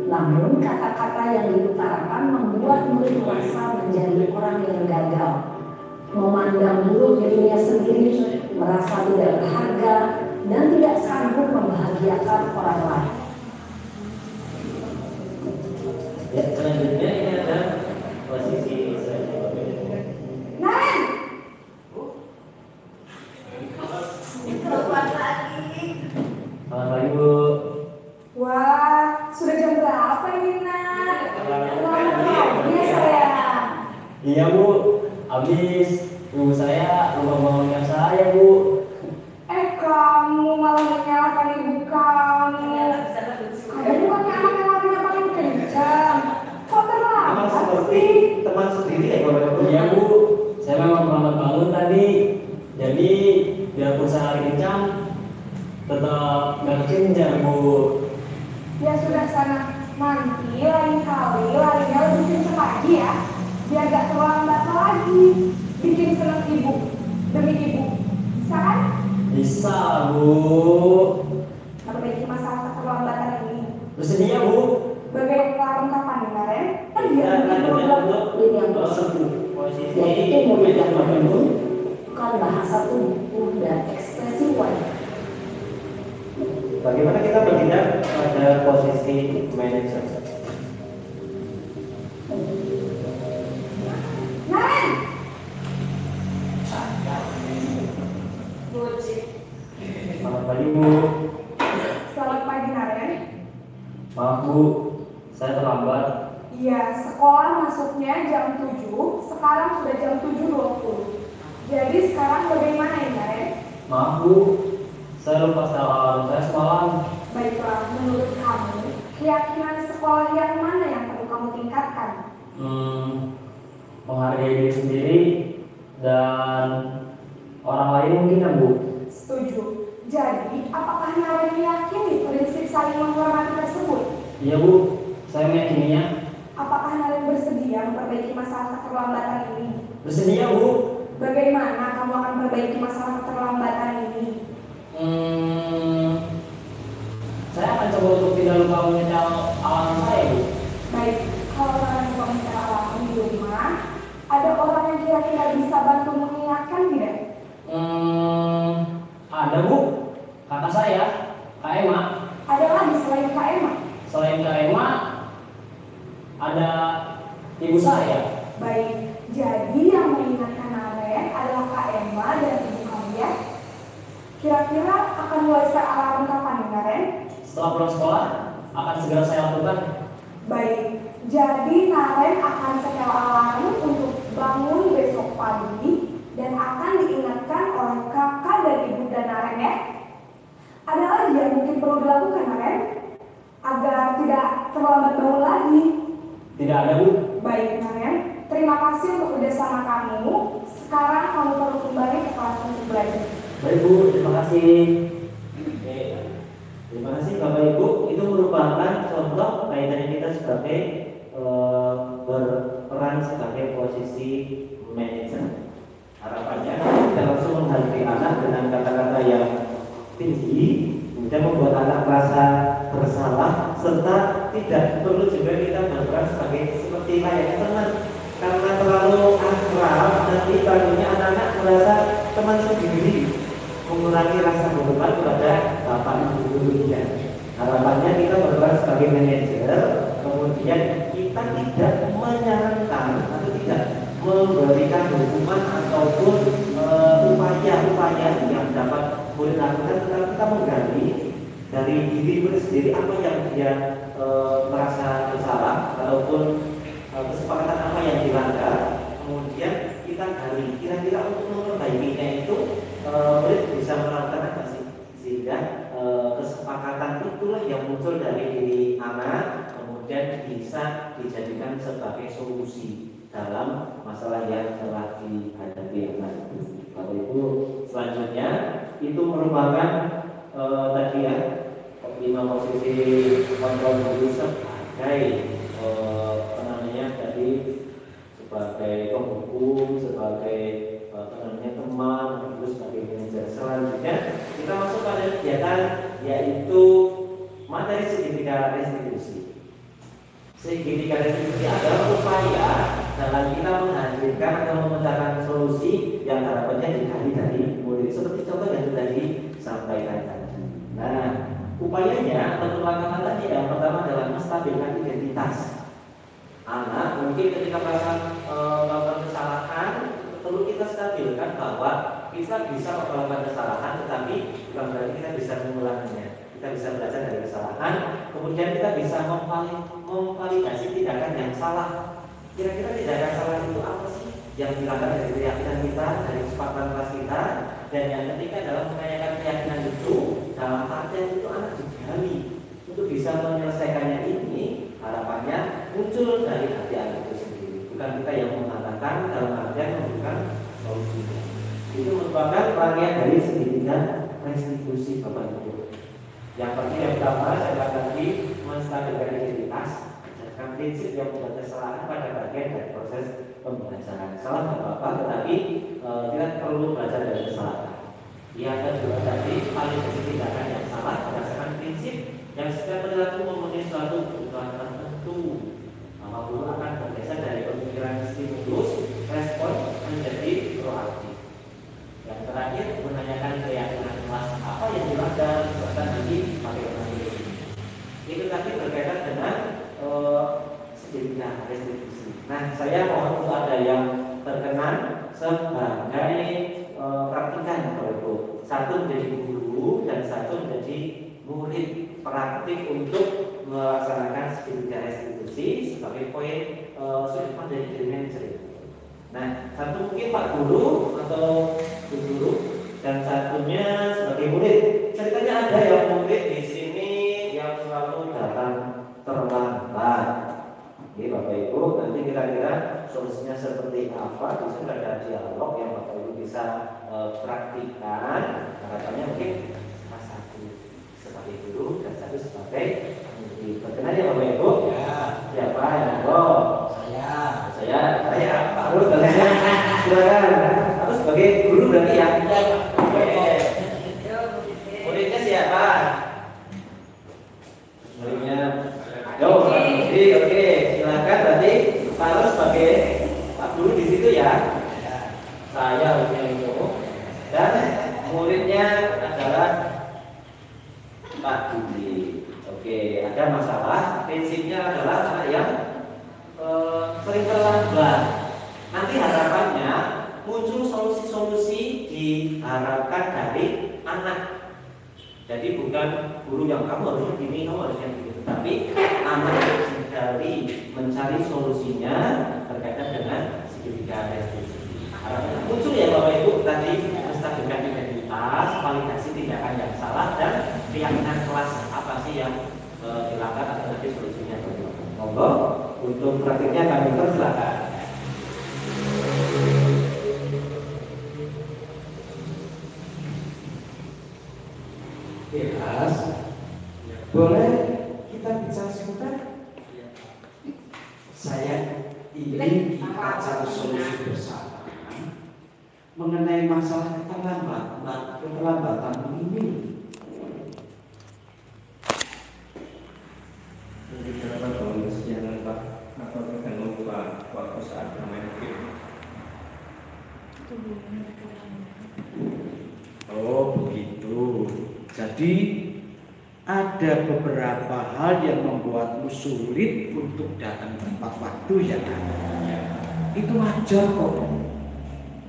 namun kata-kata yang diutarakan membuat murid merasa menjadi orang yang gagal, memandang buruk dirinya sendiri, merasa tidak berharga, dan tidak sanggup membahagiakan membahagiakan orang lain. Ya, selanjutnya ini ada posisi saya. Naren, Selamat pagi Bu. wah, sudah jam berapa ini, Nak? Selamat pagi ya, sayang. Iya Bu, habis ibu saya lupa bangunkan saya Bu. Kamu malah menyalahkan ibu kamu. Kamu bukannya anak yang larinya paling kencang. Kok terlambat sih? teman sendiri ya Bapak-Ibu? Iya Bu, saya memang terlambat bangun tadi. Jadi biarpun saya lari kencang, tetap nggak kencang Bu. Ya sudah sana, nanti lain kali larinya lebih kencang lagi ya. Biar gak terlambat lagi. Bikin senang ibu, demi ibu. Bisa kan? Bisa Bu. Perbaiki masalah keterlambatan ini. Bersedia Bu? Bagaimana kelengkapan nih, Naren? Kan biar Kita bikin lanjutkan program. untuk Ini yang tersebut, posisi yaitu memberikan membangun, bukan bahasa tubuh dan ekspresi wajah. Bagaimana kita bertindak pada posisi manajer? Naren! Selamat pagi Bu. Selamat pagi, Naren. Maaf Bu, saya terlambat. Iya, sekolah masuknya jam 7, sekarang sudah jam 7.20. Jadi sekarang bagaimana ya, Naren? Maaf Bu, saya lupa setel alarm saya semalam. Baiklah, menurut kamu, keyakinan sekolah yang mana yang perlu kamu tingkatkan? Menghargai diri sendiri dan orang lain mungkin ya Bu. Setuju. Jadi, apakah Naren meyakini prinsip saling menghormati tersebut? Iya Bu, saya meyakininya. Apakah Naren bersedia memperbaiki masalah keterlambatan ini? Bersedia Bu. Bagaimana kamu akan memperbaiki masalah keterlambatan ini? Saya akan coba untuk tidak lupa menyetel alarm saya Bu. Baik, kalau Naren lupa menyetel alarm di rumah, ada orang yang kira-kira bisa bantu mengingatkan tidak? Ada Bu, kakak saya, Kak Emma. Ada lagi selain Kak Emma? Selain Kak Emma, ada ibu saya. Baik, jadi yang mengingatkan Naren adalah Kak Emma dan ibu kamu ya. Kira-kira akan mulai set alarm kapan nih, Naren? Setelah pulang sekolah, akan segera saya lakukan. Baik, jadi Naren akan setel alarm untuk bangun besok pagi dan akan diingatkan oleh kakak dan ibu dan Naren ya. Ada lagi yang mungkin perlu dilakukan, Naren? Agar tidak terlambat bangun lagi. Tidak ada Bu. Baik, Naren. Terima kasih untuk kerjasama kamu. Sekarang kamu perlu kembali ke kelas untuk belajar. Baik Bu, terima kasih. Oke. Terima kasih Bapak Ibu. Itu merupakan contoh kaitannya kita sebagai berperan sebagai posisi manajer. Harapannya kita langsung menghargai anak dengan kata-kata yang tinggi, kemudian membuat anak merasa bersalah, serta tidak perlu juga kita berperan seperti layaknya teman, karena terlalu akrab nanti tahunya anak-anak merasa teman sendiri, mengurangi rasa hormat kepada bapak ibu gurunya. Harapannya kita berperan sebagai manajer, kemudian kita tidak menyarankan atau tidak memberikan hukuman ataupun upaya-upaya yang dapat boleh lakukan, tetapi kita menggali dari diri sendiri apa yang dia merasa bersalah ataupun kesepakatan apa yang dilanggar, kemudian kita gali kira-kira untuk memperbaikinya itu murid bisa melakukan apa sih, sehingga kesepakatan itulah yang muncul dari diri anak, kemudian bisa dijadikan sebagai solusi dalam masalah yang telah dihadapi anak. Bapak Ibu, selanjutnya itu merupakan tadi ya 5 posisi kontrol diri sebagai tadi sebagai penghukum, sebagai teman, terus sebagai manajer. Selanjutnya kita masuk pada kegiatan yaitu materi segitiga restitusi. Segitiga restitusi adalah upaya dalam kita menghadirkan atau memecahkan solusi yang harapannya dicari dari murid, seperti contoh yang sudah disampaikan tadi. Nah, Upayanya atau langkah-langkahnya yang pertama adalah menstabilkan identitas. Anak mungkin ketika melakukan kesalahan perlu kita stabilkan bahwa kita bisa melakukan kesalahan, tetapi bukan berarti kita bisa mengulanginya. Kita bisa belajar dari kesalahan, kemudian kita bisa memvalidasi tindakan yang salah. Kira-kira tindakan salah itu apa sih? Yang dilakukan dari keyakinan kita, dari kesepakatan kelas kita, dan yang ketiga adalah menanyakan keyakinan itu dalam artian itu anak digali untuk bisa menyelesaikannya ini. Harapannya muncul dari hati anak itu sendiri, bukan kita yang mengatakan dalam artian memberikan solusinya. Itu merupakan rangkaian dari segitiga restitusi Bapak Ibu. Yang pertama saya katakan tadi menstabilkan identitas, berdasarkan prinsip yang membuat kesalahan pada bagian dari proses pembelajaran. Salah nggak apa-apa, tetapi kita perlu belajar dari kesalahan. Yang kedua tadi validasi tindakan yang salah berdasarkan prinsip yang setiap perilaku memenuhi suatu kebutuhan tertentu. Maka guru akan bergeser dari pemikiran stimulus respon menjadi proaktif. Yang terakhir menanyakan keyakinan kelas apa yang dilanggar, bahkan nanti pakai materi. Itu tadi berkaitan dengan segitiga restitusi. Nah, saya mohon untuk ada yang terkenan sebagai praktikan Bapak Ibu. Satu menjadi guru dan satu menjadi murid praktik untuk melaksanakan segitiga restitusi sebagai poin sudut pandang dari manajer. Nah, satu mungkin Pak Guru atau Bu Guru dan satunya sebagai murid. Ceritanya ada yang murid di sini yang selalu datang terlambat. Oke, Bapak Ibu, nanti kira-kira solusinya seperti apa? Bisa ada dialog yang Bapak Ibu bisa praktikkan. Harapannya mungkin satu sebagai guru dan satu sebagai murid. Perkenan ya Bapak Ibu? Ya. Siapa yang saya harus silakan. Harus sebagai guru berarti ya. Oke. Muridnya siapa? Muridnya. Oke, silakan berarti harus sebagai Pak Guru di situ ya. Saya harusnya itu. Dan muridnya adalah Pak Budi. Oke, ada masalah. Prinsipnya adalah anak yang sering terlambat. Nanti harapannya muncul solusi-solusi diharapkan dari anak. Jadi bukan guru yang kamu harusnya gini, kamu harusnya begitu, tapi anak dari mencari solusinya berkaitan dengan segitiga restitusi. Harapannya muncul ya Bapak Ibu tadi menstabilkan identitas, validasi tindakan yang salah dan keyakinan kelas apa sih yang dilanggar atau nanti solusinya. Monggo untuk praktiknya kami persilakan. Jelas, boleh kita bicara sebentar? Saya ingin kita cari solusi bersama mengenai masalah keterlambatan ini. Atau tergantung waktu saat bermain game. Oh begitu. Jadi ada beberapa hal yang membuatmu sulit untuk datang tepat waktu ya kan? Itu wajar kok.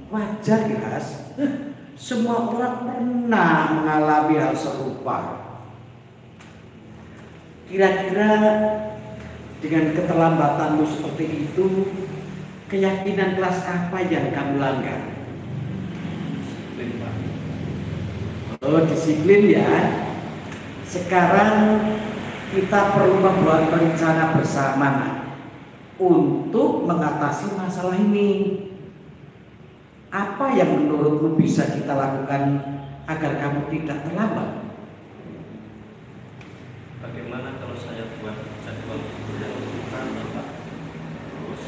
Wajar jelas. Semua orang pernah mengalami hal serupa. Kira-kira dengan keterlambatanmu seperti itu, keyakinan kelas apa yang kamu langgar? Oh, disiplin ya. Sekarang kita perlu membuat rencana bersama untuk mengatasi masalah ini. Apa yang menurutmu bisa kita lakukan agar kamu tidak terlambat? Bagaimana kalau saya buat jadwal yang bukan Pak? Terus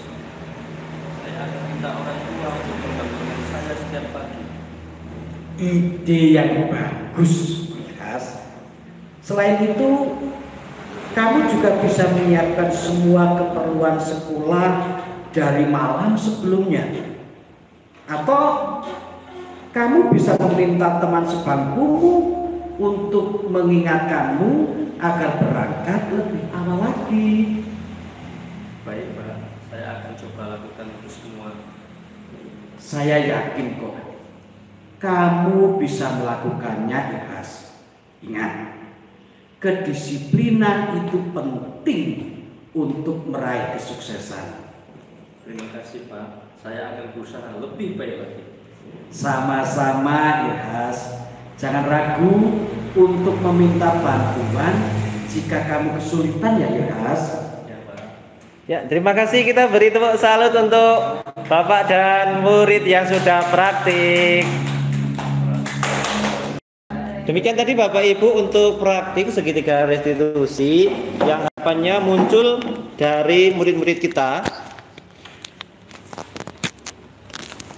saya akan minta orang tua untuk bergabung dengan saya setiap pagi. Ide yang bagus, Mas. Selain itu, kamu juga bisa menyiapkan semua keperluan sekolah dari malam sebelumnya. Atau kamu bisa meminta teman sebangkumu untuk mengingatkanmu agar berangkat lebih awal lagi. Baik Pak, saya akan coba lakukan itu semua. Saya yakin kok kamu bisa melakukannya, Ikhlas. Ingat, kedisiplinan itu penting untuk meraih kesuksesan. Terima kasih Pak, saya akan berusaha lebih baik lagi. Sama-sama, Ikhlas. Jangan ragu untuk meminta bantuan jika kamu kesulitan ya, Ikhlas. Ya Pak. Ya, terima kasih, kita beri tepuk salut untuk Bapak dan murid yang sudah praktik. Demikian tadi Bapak Ibu untuk praktik segitiga restitusi yang harapannya muncul dari murid-murid kita.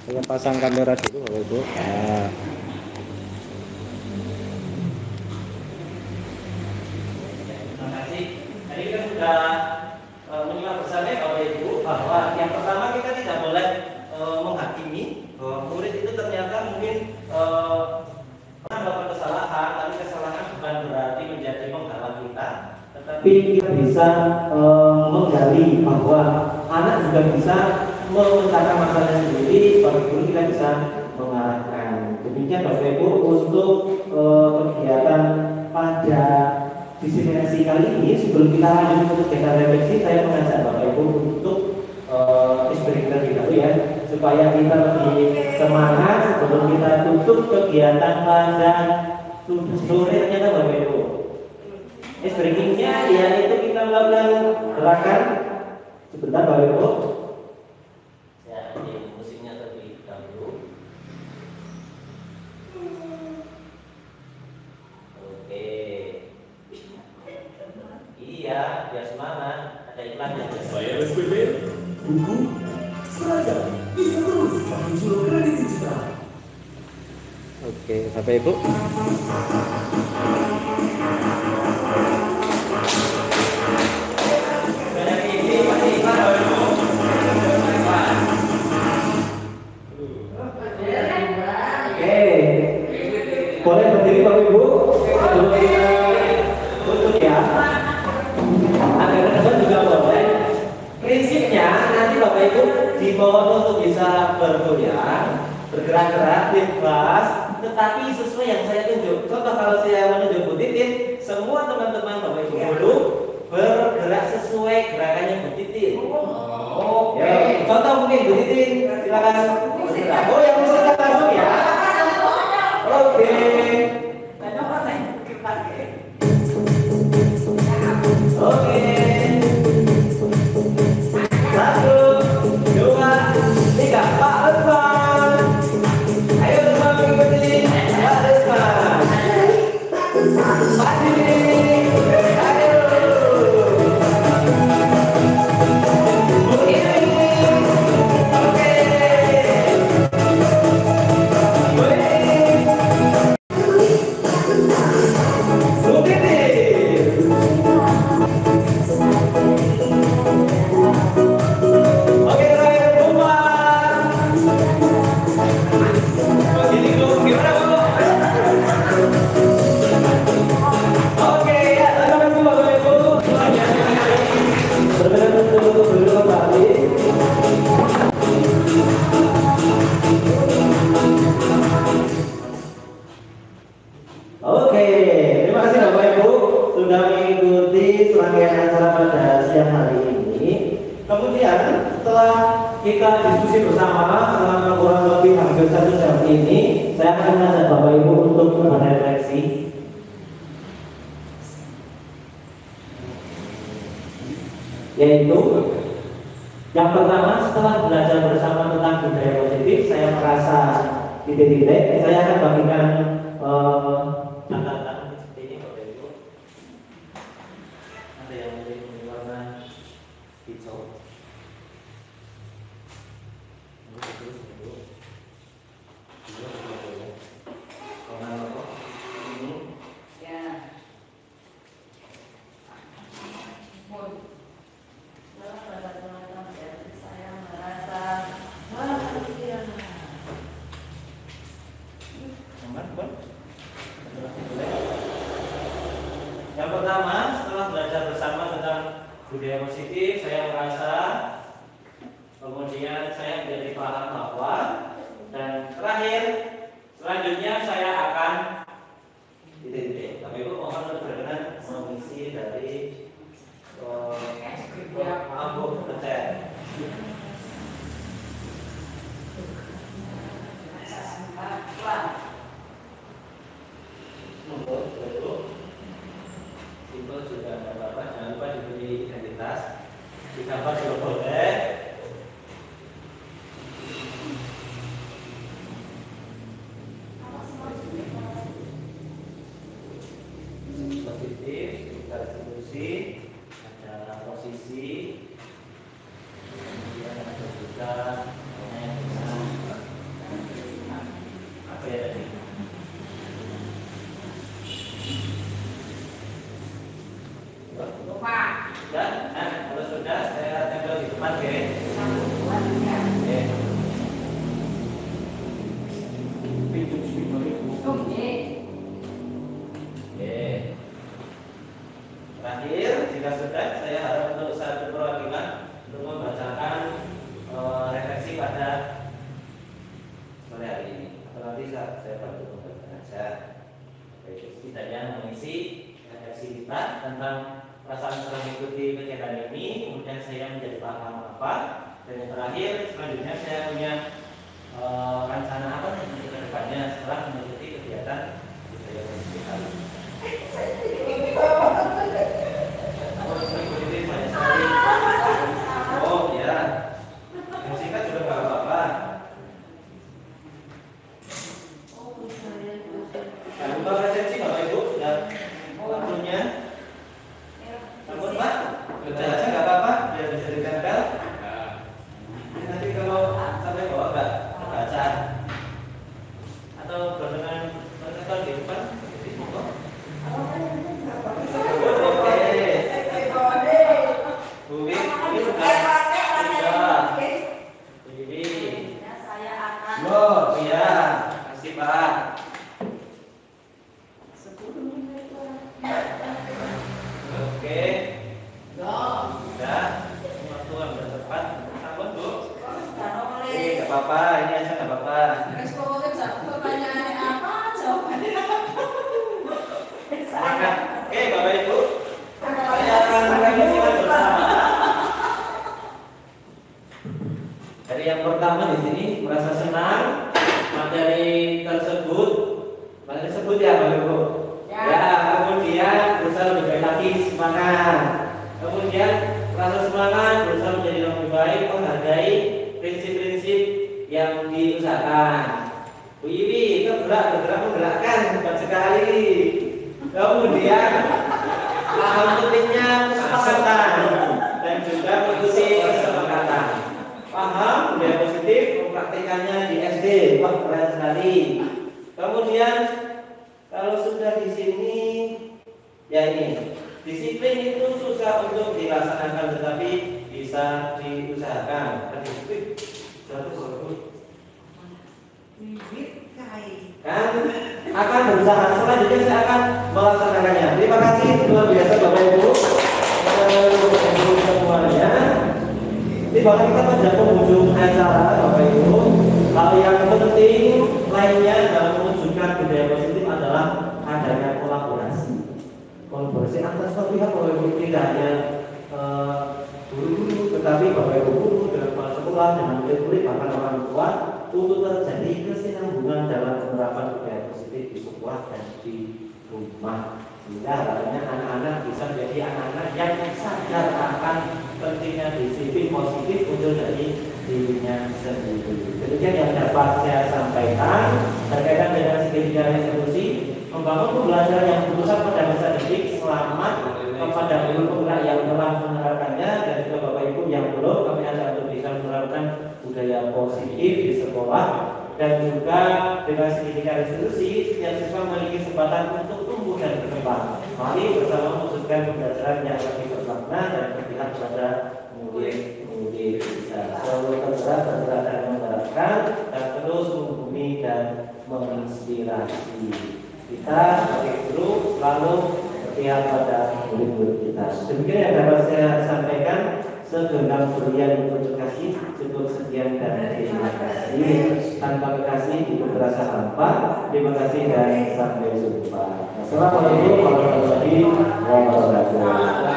Saya pasang kamera dulu Bapak Ibu. Nah. Terima kasih. Tadi kita sudah menyimak bersama ya Bapak Ibu bahwa yang pertama kita tidak boleh menghakimi bahwa murid itu ternyata mungkin melakukan kesalahan, tapi kesalahan bukan berarti menjadi penghalang kita, tetapi kita bisa menggali bahwa anak juga bisa memecahkan masalahnya sendiri, bagi guru kita bisa mengarahkan. Demikian Bapak Ibu untuk kegiatan pada diseminasi kali ini. Sebelum kita lanjut untuk kegiatan refleksi, saya mengajak Bapak Ibu untuk istirahat terlebih dahulu ya, supaya kita lebih semangat sebelum kita tutup kegiatan pada sore ternyata Bapak Ibu. Breakingnya yaitu kita melakukan gerakan sebentar Bapak Ibu. Ya, ini musiknya terlebih dahulu. Oke. Iya, biar semangat. Ada iklannya. Saya SPP, buku, seragam, bisa terus muncul kredit digital. Oke, Bapak Ibu. Boleh berdiri Bapak Ibu? Sebelum kita tutup ya. Agak ke depan juga boleh. Prinsipnya nanti Bapak Ibu dimohon untuk bisa bergoyang, bergerak-gerak, bebas, tetapi sesuai yang saya tunjuk. Contoh kalau saya menunjuk Bu Titin, semua teman-teman Bapak Ibu guru bergerak sesuai gerakannya Bu Titin. Oke. Ya, contoh mungkin Bu Titin, silakan. Oh, yang musik langsung ya. Oke. Oke. 1, 2, 3, Pak Rizwan. Ayo semua mengikuti Pak Rizwan. Pak Dini. Ayo. Bu Ini. Oke. Bu Ini. Bu Titi. Oke, terakhir Buman. Begini Bu, gimana Bu? Oke, ya, terima kasih Bapak Ibu. Berbeda untuk dulu kembali. Oke, terima kasih Bapak Ibu sudah mengikuti serangkaian acara pada siang hari ini. Kemudian setelah kita diskusi bersama selama kurang lebih hampir 1 jam ini, saya akan mengajak Bapak Ibu untuk berefleksi. Yaitu yang pertama, setelah belajar bersama tentang budaya positif, saya merasa titik-titik. Saya akan bagikan catatan seperti ini Bapak Ibu. Ada yang memiliki warna hijau. Yang pertama, setelah belajar bersama tentang budaya positif, saya merasa, kemudian saya menjadi paham bahwa, dan terakhir, selanjutnya saya akan titik. Tapi Ibu mohon berkenan mengisi dari amplop pencet. Simpel juga tidak apa-apa, jangan lupa diberi identitas. Di gambar juga boleh. Positif, kita resolusi, ada posisi, kemudian ada juga apa ya tadi? Sudah? Nah, kalau sudah saya tempel di depan, oke? Oke. Terakhir, jika sudah, saya harap untuk satu perwakilan untuk membacakan refleksi pada sore hari ini. Atau nanti saya bantu membacakan saja. Setidaknya mengisi refleksi kita tentang perasaan setelah mengikuti kegiatan ini, kemudian saya menjadi paham apa, dan yang terakhir selanjutnya saya punya rencana apa nih ke depannya setelah mengikuti kegiatan budaya positif hari ini. Positif banyak sekali. Oh ya, yang singkat juga nggak apa-apa. Jangan lupa presensi Bapak Ibu sudah waktunya. Namun Pak, baca aja nggak apa-apa, biar bisa ditempel. Nanti kalau sampai bawah nggak baca atau berdengan menonton di depan, jadi monggo. Oke. Bu Wi, ini sudah. Jadi, oh iya, kasih Pak. Oke. Sudah. Waktu yang tepat. Sambut Bu. Ini nggak apa-apa, ini aja nggak apa-apa. Oke, Bapak Ibu. Saya akan merevisikan bersama. Dari yang pertama di sini merasa senang materi tersebut ya Bapak Ibu. Ya, kemudian berusaha lebih baik lagi, semangat. Kemudian rasa semangat, berusaha menjadi lebih baik, menghargai prinsip-prinsip yang diusahakan. Bu Iwi, bergerak menggerakkan, hebat sekali. Kemudian paham pentingnya kesepakatan dan juga mengikuti kesepakatan. Paham budaya positif, mempraktikannya di SD, wah keren sekali. Kemudian kalau sudah di sini, ya ini disiplin itu susah untuk dilaksanakan, tetapi bisa diusahakan. Disiplin, kan akan berusaha. Selanjutnya saya akan melaksanakannya. Terima kasih luar biasa Bapak Ibu semuanya. Ini bahkan kita pada penghujung acara Bapak Ibu. Hal yang penting lainnya dalam mewujudkan budaya positif adalah adanya kolaborasi antar semua pihak Bapak Ibu, tidak hanya guru-guru, tetapi Bapak Ibu guru dengan kepala sekolah, dengan murid-murid, bahkan orang tua, untuk terjadi kesinambungan dalam penerapan budaya positif di sekolah dan di rumah. Sehingga harapannya anak-anak bisa menjadi anak-anak yang sadar akan pentingnya disiplin positif muncul dari dirinya sendiri. Demikian yang dapat saya sampaikan berkaitan dengan segitiga resolusi membangun pembelajaran yang berpusat pada masa didik. Selamat kepada guru penggerak yang telah menerapkannya dan juga Bapak Ibu yang belum, kami ajak untuk bisa menerapkan budaya positif di sekolah. Dan juga dengan segitiga resolusi setiap siswa memiliki kesempatan untuk tumbuh dan berkembang. Mari bersama mewujudkan pembelajaran yang lebih bermakna dan berpihak pada murid-murid bisa selalu tergerak dan menggerakkan dan terus menghubungi dan menginspirasi. Kita sebagai guru selalu berpihak pada murid-murid kita. Demikian yang dapat saya sampaikan. Segenggam berian untuk kasih, cukup sekian dan terima kasih. Tanpa kasih itu terasa hampa. Terima kasih dan sampai jumpa. Assalamualaikum warahmatullahi wabarakatuh.